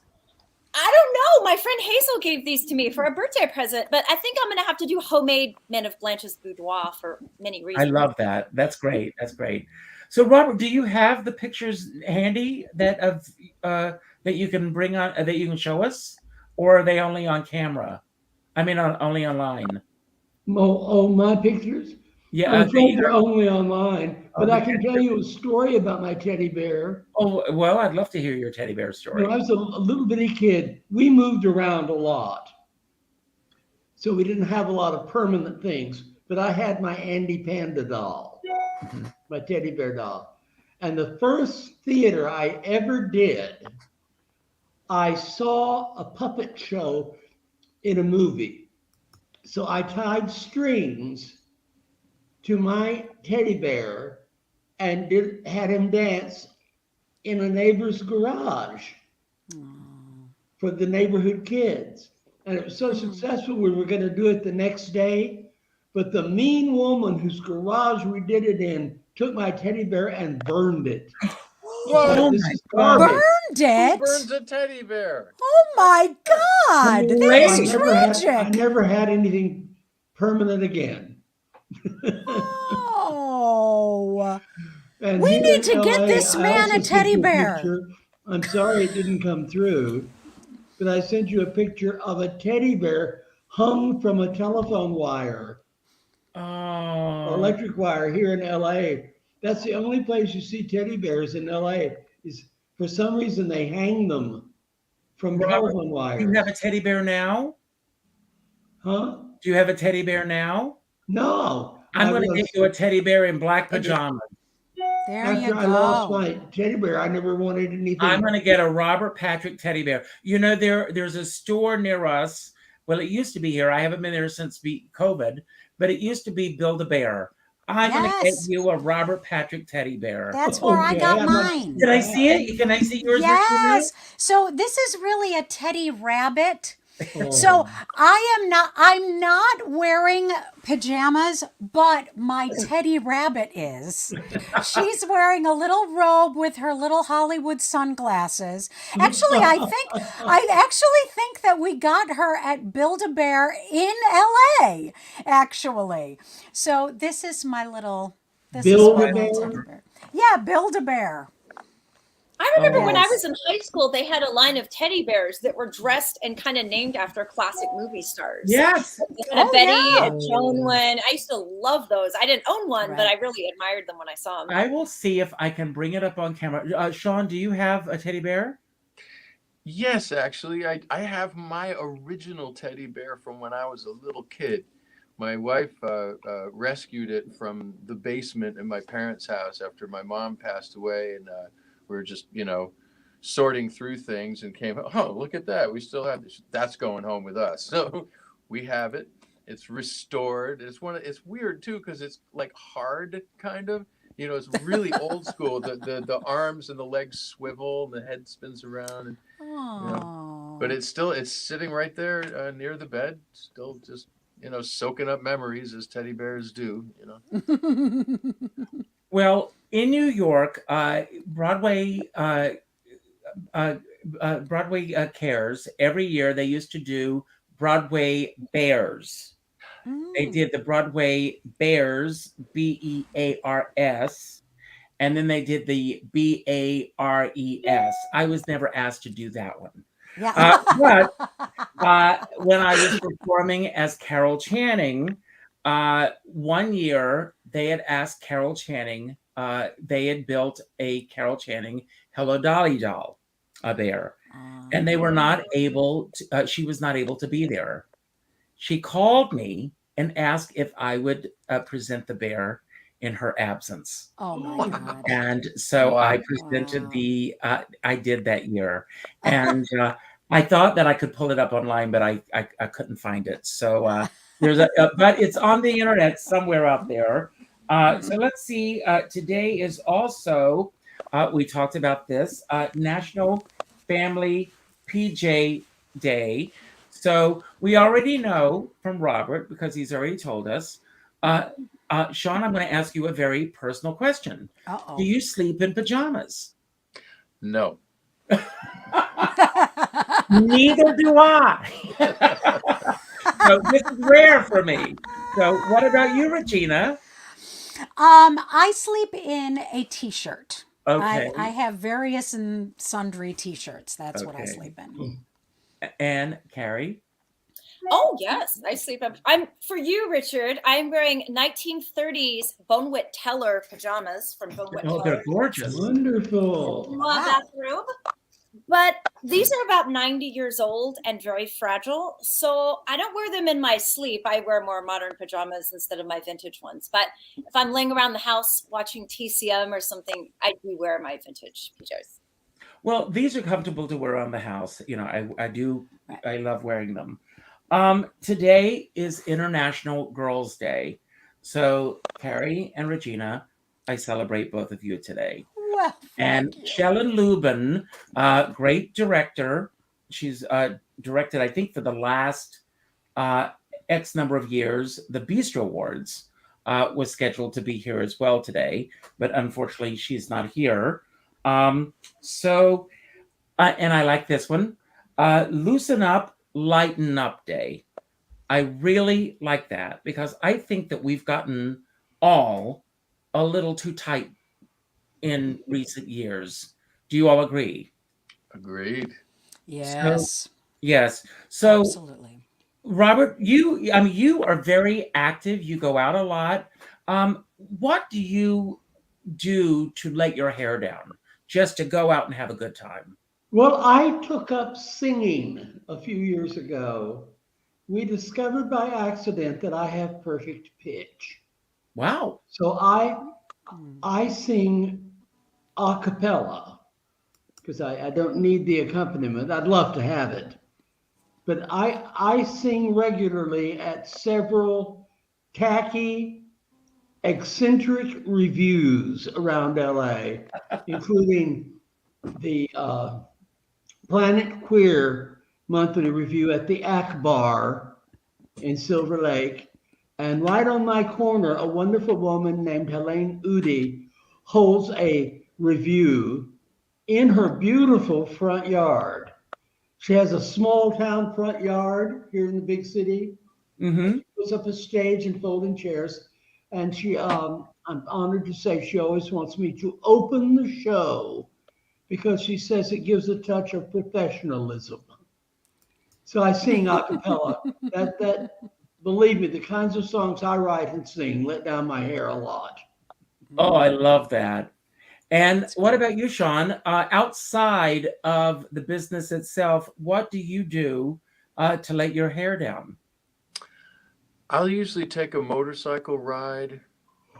I don't know. My friend Hazel gave these to me for a birthday present, but I think I'm going to have to do homemade Men of Blanche's Boudoir for many reasons. I love that. That's great. That's great. So, Robert, do you have the pictures handy that you can bring on that you can show us, or are they only on camera? I mean, only online. Oh, my pictures? Yeah, I'm afraid they're only online, but I can tell you a story about my teddy bear. Oh, well, I'd love to hear your teddy bear story. When I was a little bitty kid, we moved around a lot. So we didn't have a lot of permanent things, but I had my Andy Panda doll, my teddy bear doll. And the first theater I ever did, I saw a puppet show in a movie. So I tied strings to my teddy bear and had him dance in a neighbor's garage for the neighborhood kids. And it was so successful, we were going to do it the next day. But the mean woman whose garage we did it in took my teddy bear and burned it. Whoa, This is garbage. Burned it? Who burns a teddy bear? Oh my God. That's tragic. I never had anything permanent again. Oh. And We here need in to get LA, this I man also a sent teddy you bear. picture. I'm sorry it didn't come through, but I sent you a picture of a teddy bear hung from a telephone wire, electric wire here in LA. That's the only place you see teddy bears in LA. Is for some reason they hang them from telephone wires. Do you have a teddy bear now? Huh? Do you have a teddy bear now? No. I'm going to get you a teddy bear in black pajamas. There you After I lost go. my teddy bear, I never wanted anything. I'm going to get a Robert Patrick teddy bear. You know, there's a store near us. Well, it used to be here. I haven't been there since COVID, but it used to be Build-A-Bear. I'm going to get Yes. you a Robert Patrick teddy bear. That's where I Okay, got I'm not- mine. Did I see it? Can I see yours? Yes. So this is really a teddy rabbit. Oh. So I'm not wearing pajamas, but my teddy rabbit is. She's wearing a little robe with her little Hollywood sunglasses. Actually, I actually think that we got her at Build-A-Bear in LA, actually. So this is my little Build-A-Bear? teddy bear. Yeah, Build-A-Bear. I remember when I Yes. was in high school, they had a line of teddy bears that were dressed and kind of named after classic movie stars. Yes. They had a Oh, Betty yeah. and Joan one. I used to love those. I didn't own one, but I Right. really admired them when I saw them. I will see if I can bring it up on camera. Sean, do you have a teddy bear? Yes, actually, I have my original teddy bear from when I was a little kid. My wife rescued it from the basement in my parents' house after my mom passed away, and we were just, sorting through things and came, oh, look at that. We still have this. That's going home with us. So we have it. It's restored. It's weird too, because it's like hard kind of. It's really old school. The arms and the legs swivel and the head spins around. And, Oh. but it's sitting right there near the bed, still just, soaking up memories as teddy bears do, Well, in New York, Broadway Cares, every year they used to do Broadway Bears. They did the Broadway Bears, Bears, and then they did the Bares. I was never asked to do that one. Yeah. But when I was performing as Carol Channing, one year they had asked Carol Channing, they had built a Carol Channing Hello Dolly doll, a bear, and they were not able to, she was not able to be there. She called me and asked if I would present the bear in her absence. Oh my God. And so Wow. I presented I did that year. And I thought that I could pull it up online, but I couldn't find it. So there's but it's on the internet somewhere out there. So let's see. Today is also, we talked about this, National Family PJ Day. So we already know from Robert, because he's already told us. Sean, I'm going to ask you a very personal question. Uh-oh. Do you sleep in pajamas? No. Neither do I. So this is rare for me. So what about you, Regina? I sleep in a t-shirt. Okay. I have various and sundry t-shirts. That's what I Okay. sleep in. And Karie? Oh yes, I sleep up. I'm for you, Richard. I'm wearing 1930s Bonewit Teller pajamas from Bonewit Oh, Teller. they're gorgeous. Wonderful. Love that robe. But these are about 90 years old and very fragile. So I don't wear them in my sleep. I wear more modern pajamas instead of my vintage ones. But if I'm laying around the house watching TCM or something, I do wear my vintage PJs. Well, these are comfortable to wear around the house. You know, I love wearing them. Today is International Girls' Day. So Karie and Regina, I celebrate both of you today. Well, And thank you. Shellen Lubin, great director. She's directed, I think, for the last X number of years, the Bistro Awards was scheduled to be here as well today, but unfortunately she's not here. And I like this one, Loosen Up, Lighten Up Day. I really like that because I think that we've gotten all a little too tight in recent years. Do you all agree? Agreed. Yes. Yes. So Absolutely. Robert, you are very active. You go out a lot. What do you do to let your hair down? Just to go out and have a good time? Well, I took up singing a few years ago. We discovered by accident that I have perfect pitch. Wow. So I sing a cappella because I don't need the accompaniment. I'd love to have it. But I sing regularly at several tacky, eccentric reviews around LA, including the Planet Queer monthly review at the Akbar in Silver Lake. And right on my corner, a wonderful woman named Helene Udi holds a review in her beautiful front yard. She has a small town front yard here in the big city. Mm-hmm. She puts up a stage and folding chairs. And she, I'm honored to say she always wants me to open the show because she says it gives a touch of professionalism. So I sing a cappella. That believe me, the kinds of songs I write and sing let down my hair a lot. Oh, I love that. And what about you, Sean? Outside of the business itself, what do you do to let your hair down? I'll usually take a motorcycle ride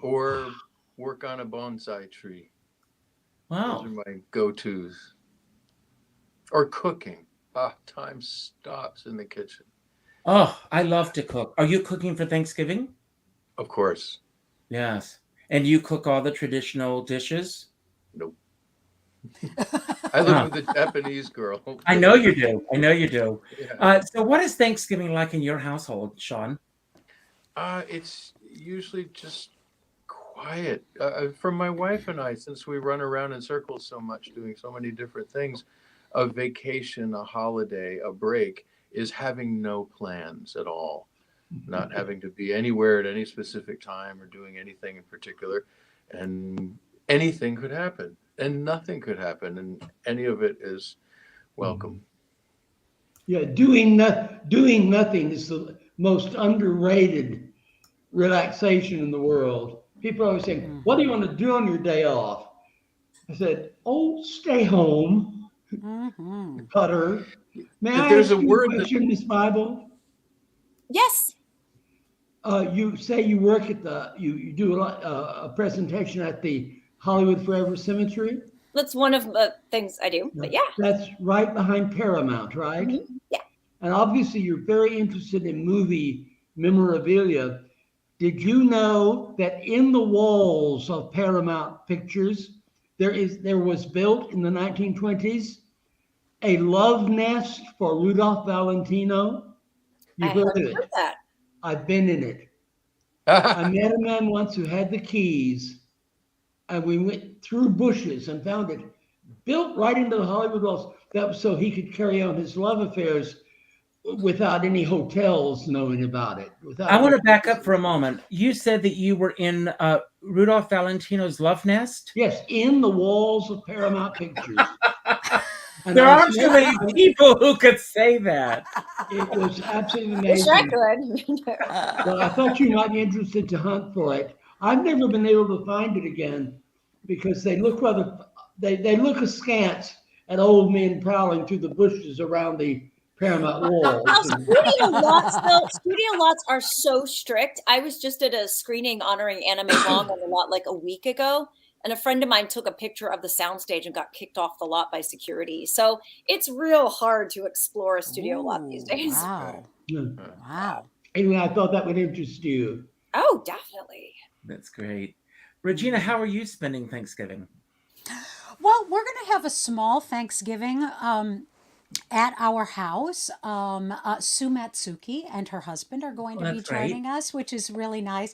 or work on a bonsai tree. Wow. Those are my go-tos. Or cooking. Time stops in the kitchen. Oh, I love to cook. Are you cooking for Thanksgiving? Of course. Yes. And you cook all the traditional dishes? Nope. I live with a Japanese girl. I know you do. I know you do. Yeah. So what is Thanksgiving like in your household, Sean? It's usually just quiet. For my wife and I, since we run around in circles so much, doing so many different things, a vacation, a holiday, a break is having no plans at all, not having to be anywhere at any specific time or doing anything in particular. And anything could happen and nothing could happen. And any of it is welcome. Yeah, doing nothing is the most underrated relaxation in the world. People always say, what do you want to do on your day off? I said, stay home. Putter. May I There's ask a you word a question, Miss Bible? Yes. You say you work at you do a presentation at the Hollywood Forever Cemetery? That's one of the things I do. But yeah. That's right behind Paramount, right? Mm-hmm. Yeah. And obviously you're very interested in movie memorabilia. Did you know that in the walls of Paramount Pictures, there was built in the 1920s a love nest for Rudolph Valentino? You heard of it? That. I've been in it. I met a man once who had the keys, and we went through bushes and found it built right into the Hollywood walls. That was so he could carry on his love affairs without any hotels knowing about it. I want to back up for a moment. You said that you were in Rudolph Valentino's love nest? Yes, in the walls of Paramount Pictures. There aren't too many people who could say that. It was absolutely amazing. Wish I could. Well, I thought you might be interested to hunt for it. I've never been able to find it again because they look they look askance at old men prowling through the bushes around the Paramount walls. Studio lots are so strict. I was just at a screening honoring Anna May Wong on the lot like a week ago, and a friend of mine took a picture of the soundstage and got kicked off the lot by security. So it's real hard to explore a studio lot these days. Wow. Wow. Anyway, I thought that would interest you. Oh, definitely. That's great. Regina, how are you spending Thanksgiving? Well, we're going to have a small Thanksgiving at our house. Sue Matsuki and her husband are going to be joining us, which is really nice.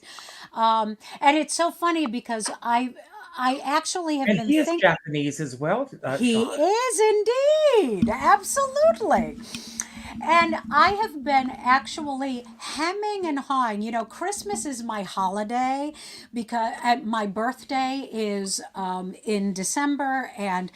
And it's so funny because I actually have been thinking. He is Japanese as well. He is indeed. Absolutely. And I have been actually hemming and hawing. You know, Christmas is my holiday because my birthday is in December, and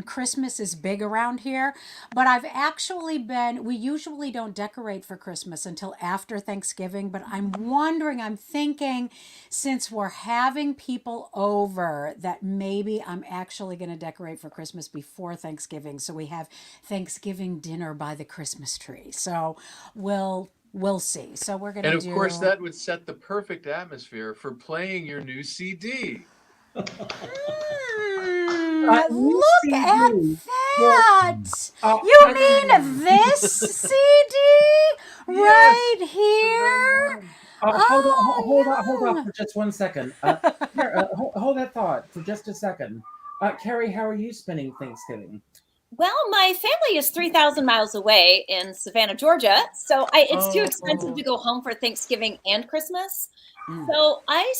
Christmas is big around here. But I've actually we usually don't decorate for Christmas until after Thanksgiving. But I'm thinking, since we're having people over, that maybe I'm actually going to decorate for Christmas before Thanksgiving. So we have Thanksgiving dinner by the Christmas tree. So we'll see. So we're going to And of course, that would set the perfect atmosphere for playing your new CD. Look at that! You mean this CD right here? Hold on for just 1 second. Hold that thought for just a second. Karie, how are you spending Thanksgiving? Well, my family is 3,000 miles away in Savannah, Georgia. So it's too expensive to go home for Thanksgiving and Christmas. So I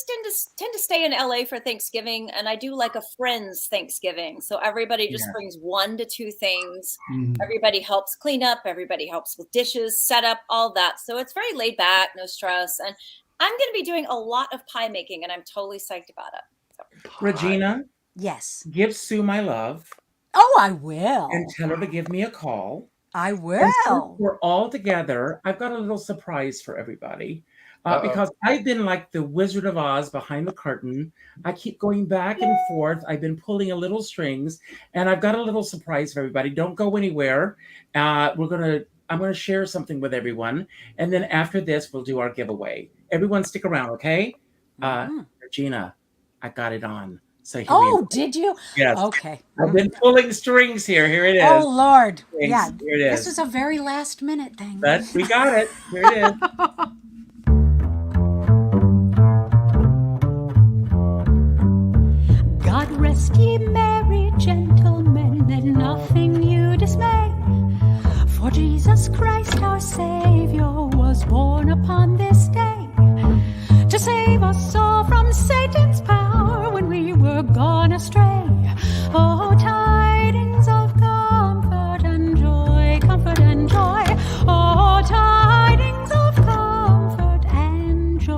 tend to stay in LA for Thanksgiving, and I do like a friend's Thanksgiving. So everybody just brings 1 to 2 things. Everybody helps clean up. Everybody helps with dishes, set up, all that. So it's very laid back, no stress. And I'm going to be doing a lot of pie making, and I'm totally psyched about it. So. Regina? Yes. Give Sue my love. Oh, I will. And tell her to give me a call. I will. Since we're all together, I've got a little surprise for everybody. Because I've been like the Wizard of Oz behind the curtain. I keep going back and forth. I've been pulling a little strings, and I've got a little surprise for everybody. Don't go anywhere. I'm going to share something with everyone. And then after this, we'll do our giveaway. Everyone stick around, okay? Regina, I got it on. So did you? Yes. Okay. I've been pulling strings here. Here it is. Oh, Lord. Strings. Yeah. Here it is. This was a very last minute thing. But we got it. Here it is. God rest ye merry gentlemen, let nothing you dismay. For Jesus Christ our Savior was born upon this day to save us all from Satan's power when we were gone astray. Oh, tidings of comfort and joy, comfort and joy. Oh, tidings of comfort and joy.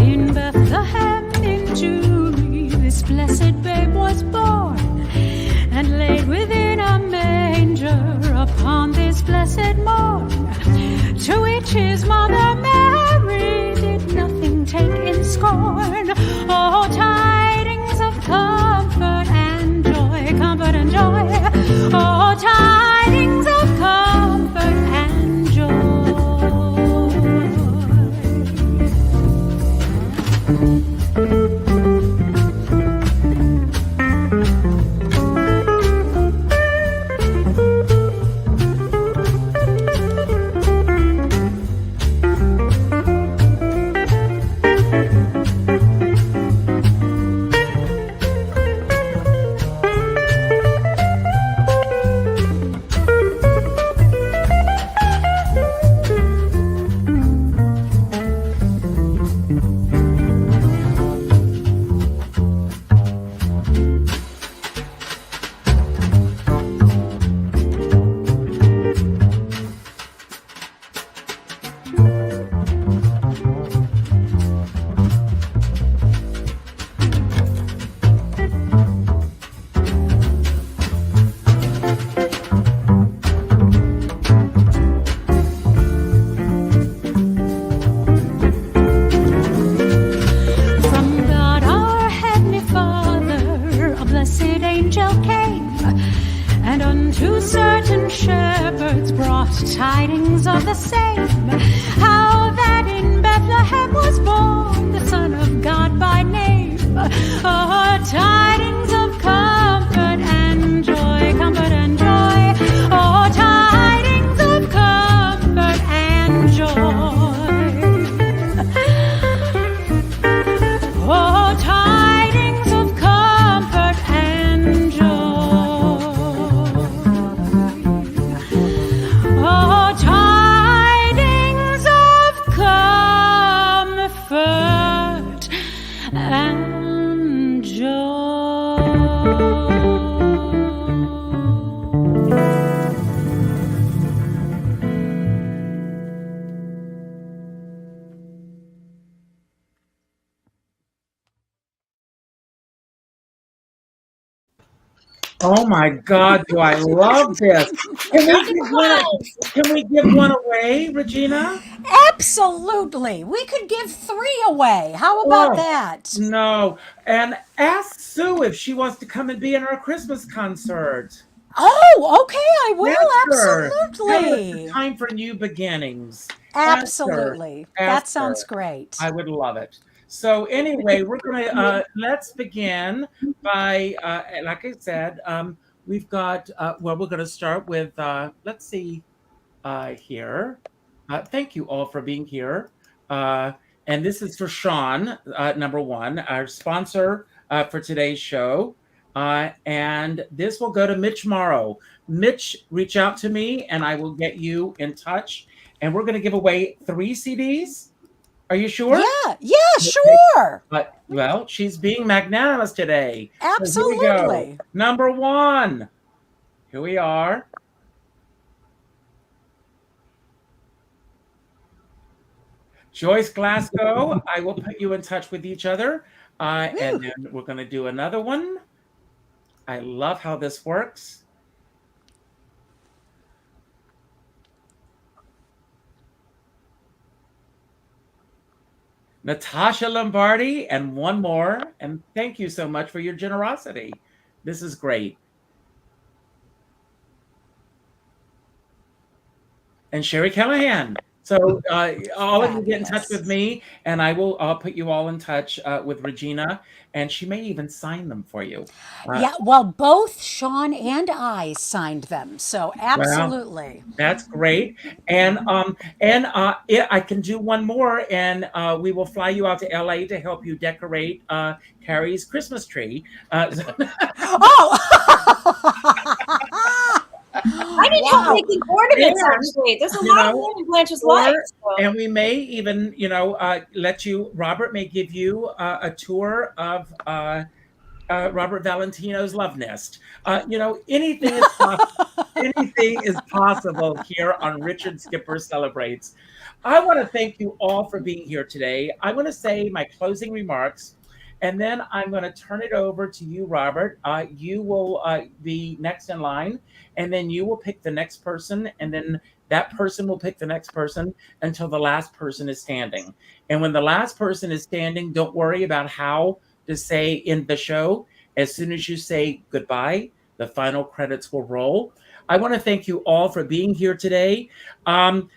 In Bethlehem, in Jewry, this blessed babe was born and laid within a manger upon this blessed morn. To which his mother Mary did nothing take in scorn. Oh, tidings of comfort and joy, comfort and joy. Oh, tidings of comfort and joy. And unto certain shepherds brought tidings of the same, how that in Bethlehem was born the Son of God by name. Oh, tidings of comfort and joy, comfort and joy. Oh, tidings of comfort and joy. Oh, tidings of comfort and joy. Oh, tidings of comfort and joy. Oh my God, do I love this. Can we give one away, Regina? Absolutely. We could give 3 away. How about Oh, that? No. And ask Sue if she wants to come and be in our Christmas concert. Oh, okay, I will. Ask her. Tell her Absolutely. it's time for new beginnings. Ask her. Absolutely. Ask That sounds her. great. I would love it. So anyway, we're gonna let's begin by like I said, we've got well, we're gonna start with let's see here. Thank you all for being here. And this is for Sean, number one, our sponsor for today's show. And this will go to Mitch Morrow. Mitch, reach out to me and I will get you in touch. And we're going to give away 3 CDs. Are you sure? Yeah, sure. But well, she's being magnanimous today. So here we Absolutely. go. Number 1. Here we are. Joyce Glasgow, I will put you in touch with each other. And then we're going to do another one. I love how this works. Natasha Lombardi, and one more. And thank you so much for your generosity. This is great. And Sherry Callahan. So all of you get in touch with me, and I'll put you all in touch with Regina, and she may even sign them for you. Yeah, well, both Sean and I signed them, so absolutely. Well, that's great. And I can do one more, and we will fly you out to LA to help you decorate Karie's Christmas tree. Oh! I need help making ornaments, actually. There's a lot of women in Blanche's life. So. And we may even, let you, Robert may give you a tour of Robert Valentino's Love Nest. Anything is possible. Anything is possible here on Richard Skipper Celebrates. I want to thank you all for being here today. I want to say my closing remarks, and then I'm going to turn it over to you, Robert. You will be next in line, and then you will pick the next person, and then that person will pick the next person until the last person is standing. And when the last person is standing, don't worry about how to say in the show. As soon as you say goodbye, the final credits will roll. I want to thank you all for being here today. Doug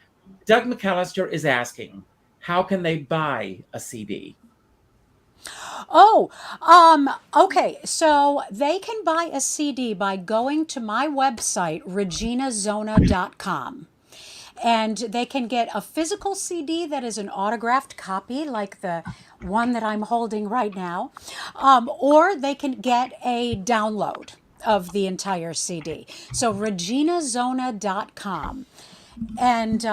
McAllister is asking, how can they buy a CD? Oh, okay. So they can buy a CD by going to my website, reginazona.com. And they can get a physical CD that is an autographed copy, like the one that I'm holding right now, or they can get a download of the entire CD. So reginazona.com, and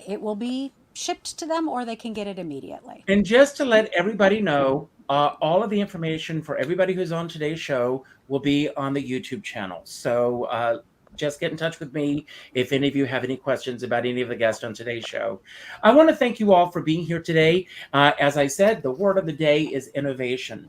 it will be shipped to them, or they can get it immediately. And just to let everybody know, all of the information for everybody who's on today's show will be on the YouTube channel. So just get in touch with me if any of you have any questions about any of the guests on today's show. I want to thank you all for being here today. As I said, the word of the day is innovation.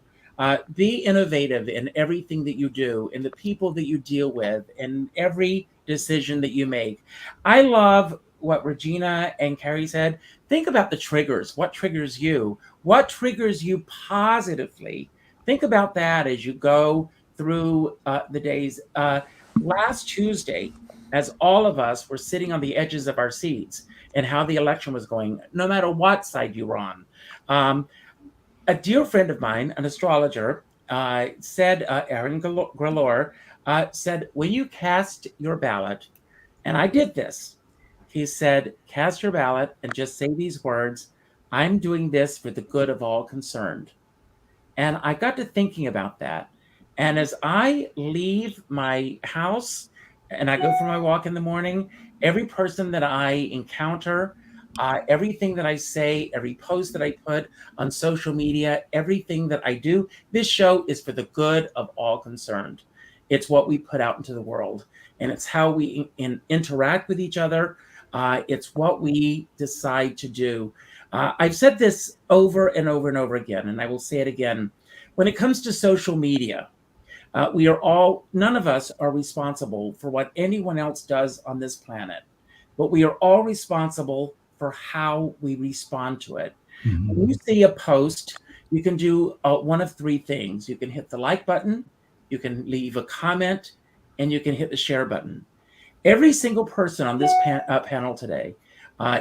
Be innovative in everything that you do, in the people that you deal with, in every decision that you make. I love what Regina and Karie said. Think about the triggers. What triggers you? What triggers you positively? Think about that as you go through the days. Last Tuesday, as all of us were sitting on the edges of our seats and how the election was going, no matter what side you were on, a dear friend of mine, an astrologer, said, Aaron Grelor, said, when you cast your ballot, and I did this, he said, cast your ballot and just say these words, I'm doing this for the good of all concerned. And I got to thinking about that. And as I leave my house and I go for my walk in the morning, every person that I encounter, everything that I say, every post that I put on social media, everything that I do, this show is for the good of all concerned. It's what we put out into the world, and it's how we interact with each other. It's what we decide to do. I've said this over and over and over again, and I will say it again. When it comes to social media, none of us are responsible for what anyone else does on this planet, but we are all responsible for how we respond to it. Mm-hmm. When you see a post, you can do one of three things. You can hit the like button, you can leave a comment, and you can hit the share button. Every single person on this panel today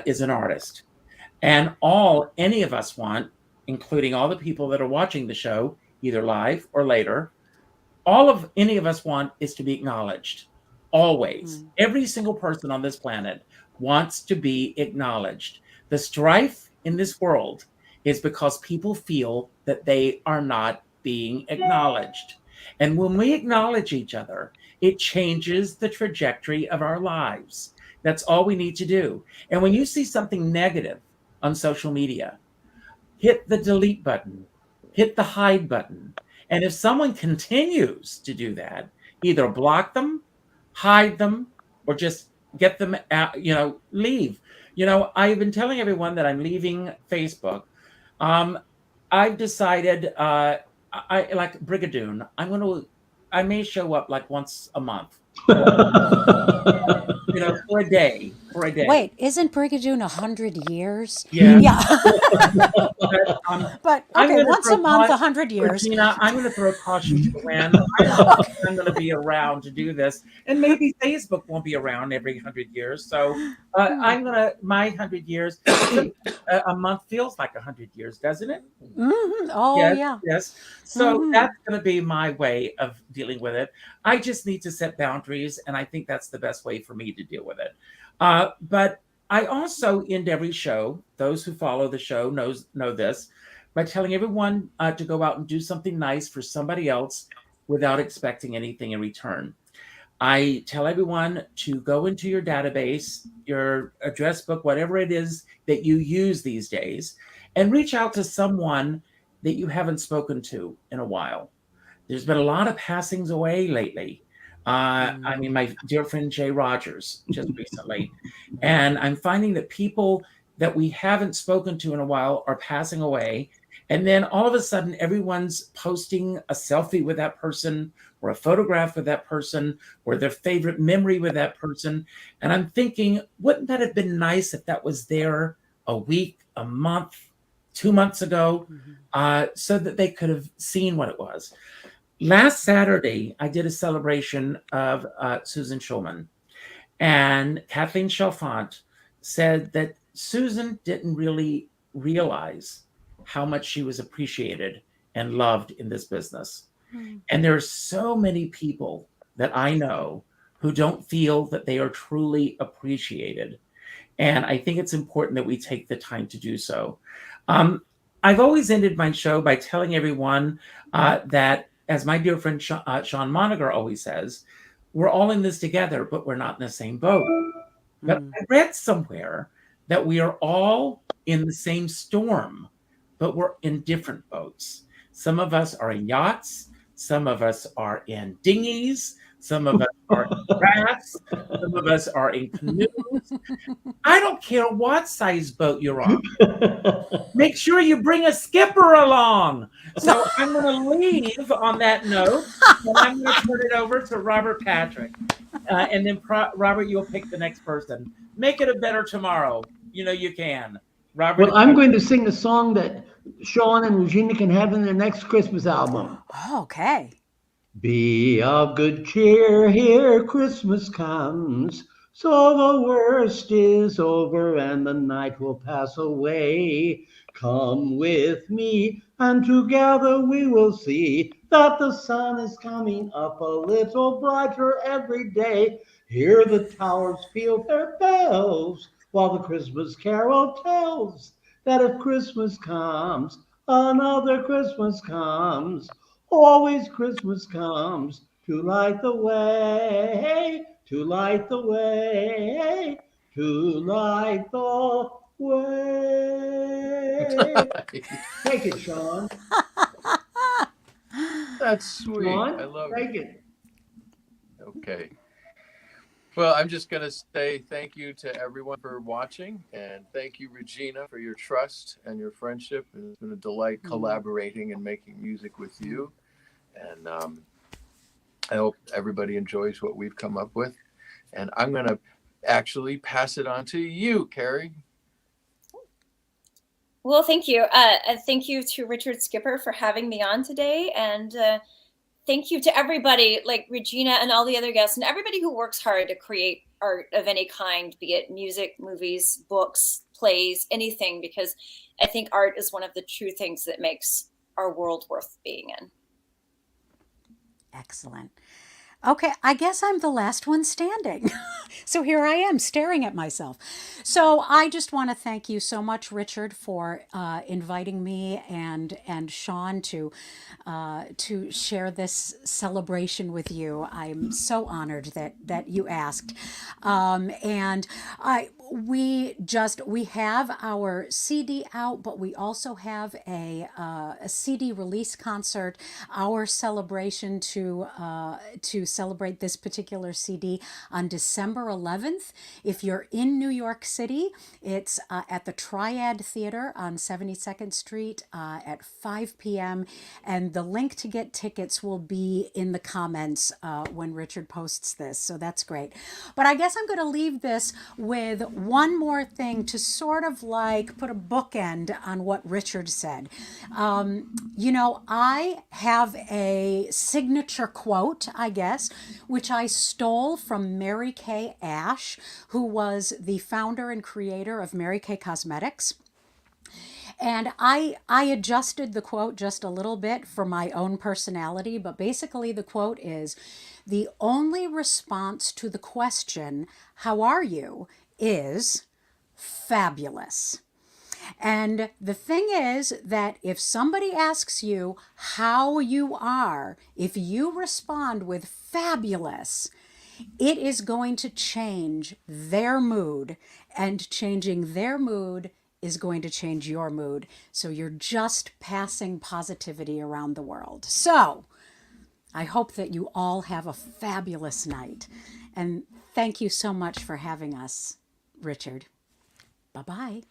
is an artist. And all any of us want, including all the people that are watching the show, either live or later, any of us want is to be acknowledged. Always. Mm. Every single person on this planet wants to be acknowledged. The strife in this world is because people feel that they are not being acknowledged. And when we acknowledge each other, it changes the trajectory of our lives. That's all we need to do. And when you see something negative on social media, hit the delete button, hit the hide button. And if someone continues to do that, either block them, hide them, or just get them out, leave. I've been telling everyone that I'm leaving Facebook. I've decided, I like Brigadoon. I may show up like once a month. For a day. Wait, isn't Brigadoon 100 years? Yeah. But okay, once a month, 100 years. Regina, I'm going to throw caution to the wind. I'm going to be around to do this, and maybe Facebook won't be around every 100 years. So my 100 years. A month feels like 100 years, doesn't it? Mm-hmm. Oh, yes. So that's going to be my way of dealing with it. I just need to set boundaries, and I think that's the best way for me to deal with it. But I also end every show, those who follow the show know this, by telling everyone to go out and do something nice for somebody else without expecting anything in return. I tell everyone to go into your database, your address book, whatever it is that you use these days, and reach out to someone that you haven't spoken to in a while. There's been a lot of passings away lately. My dear friend Jay Rogers just recently. And I'm finding that people that we haven't spoken to in a while are passing away. And then all of a sudden, everyone's posting a selfie with that person or a photograph with that person or their favorite memory with that person. And I'm thinking, wouldn't that have been nice if that was there a week, a month, 2 months ago, so that they could have seen what it was? Last Saturday, I did a celebration of Susan Schulman, and Kathleen Chalfant said that Susan didn't really realize how much she was appreciated and loved in this business. Mm. And there are so many people that I know who don't feel that they are truly appreciated. And I think it's important that we take the time to do so. I've always ended my show by telling everyone that, as my dear friend Sean Moniger always says, we're all in this together, but we're not in the same boat. But I read somewhere that we are all in the same storm, but we're in different boats. Some of us are in yachts. Some of us are in dinghies. Some of us are in rafts. Some of us are in canoes. I don't care what size boat you're on. Make sure you bring a skipper along. So I'm going to leave on that note, and I'm going to turn it over to Robert Patrick. And then, Robert, you'll pick the next person. Make it a better tomorrow. You can. Robert. Well, I'm going to sing a song that Sean and Regina can have in their next Christmas album. Okay. Be of good cheer, here Christmas comes. So the worst is over and the night will pass away. Come with me and together we will see that the sun is coming up a little brighter every day. Hear the towers peal their bells while the Christmas carol tells that if Christmas comes, another Christmas comes. Always Christmas comes to light the way, to light the way, to light the way. Take it, Sean. That's sweet. Sean, I love take it. it. Okay. Well, I'm just going to say thank you to everyone for watching, and thank you, Regina, for your trust and your friendship. It's been a delight collaborating and making music with you. And I hope everybody enjoys what we've come up with. And I'm going to actually pass it on to you, Karie. Well, thank you. Thank you to Richard Skipper for having me on today. And thank you to everybody like Regina and all the other guests and everybody who works hard to create art of any kind, be it music, movies, books, plays, anything, because I think art is one of the true things that makes our world worth being in. Excellent. Okay, I guess I'm the last one standing. So here I am staring at myself. So I just want to thank you so much, Richard, for inviting me and Sean to share this celebration with you. I'm so honored that you asked. And we have our CD out, but we also have a CD release concert, our celebration to celebrate this particular CD on December 11th. If you're in New York City, it's at the Triad Theater on 72nd Street at 5 p.m. And the link to get tickets will be in the comments when Richard posts this. So that's great. But I guess I'm going to leave this with one more thing to sort of like put a bookend on what Richard said. I have a signature quote, I guess, which I stole from Mary Kay Ash, who was the founder and creator of Mary Kay Cosmetics. And I adjusted the quote just a little bit for my own personality, but basically the quote is, "The only response to the question, 'How are you?' is fabulous." And the thing is that if somebody asks you how you are, if you respond with fabulous, it is going to change their mood, and changing their mood is going to change your mood. So you're just passing positivity around the world. So I hope that you all have a fabulous night. And thank you so much for having us, Richard. Bye-bye.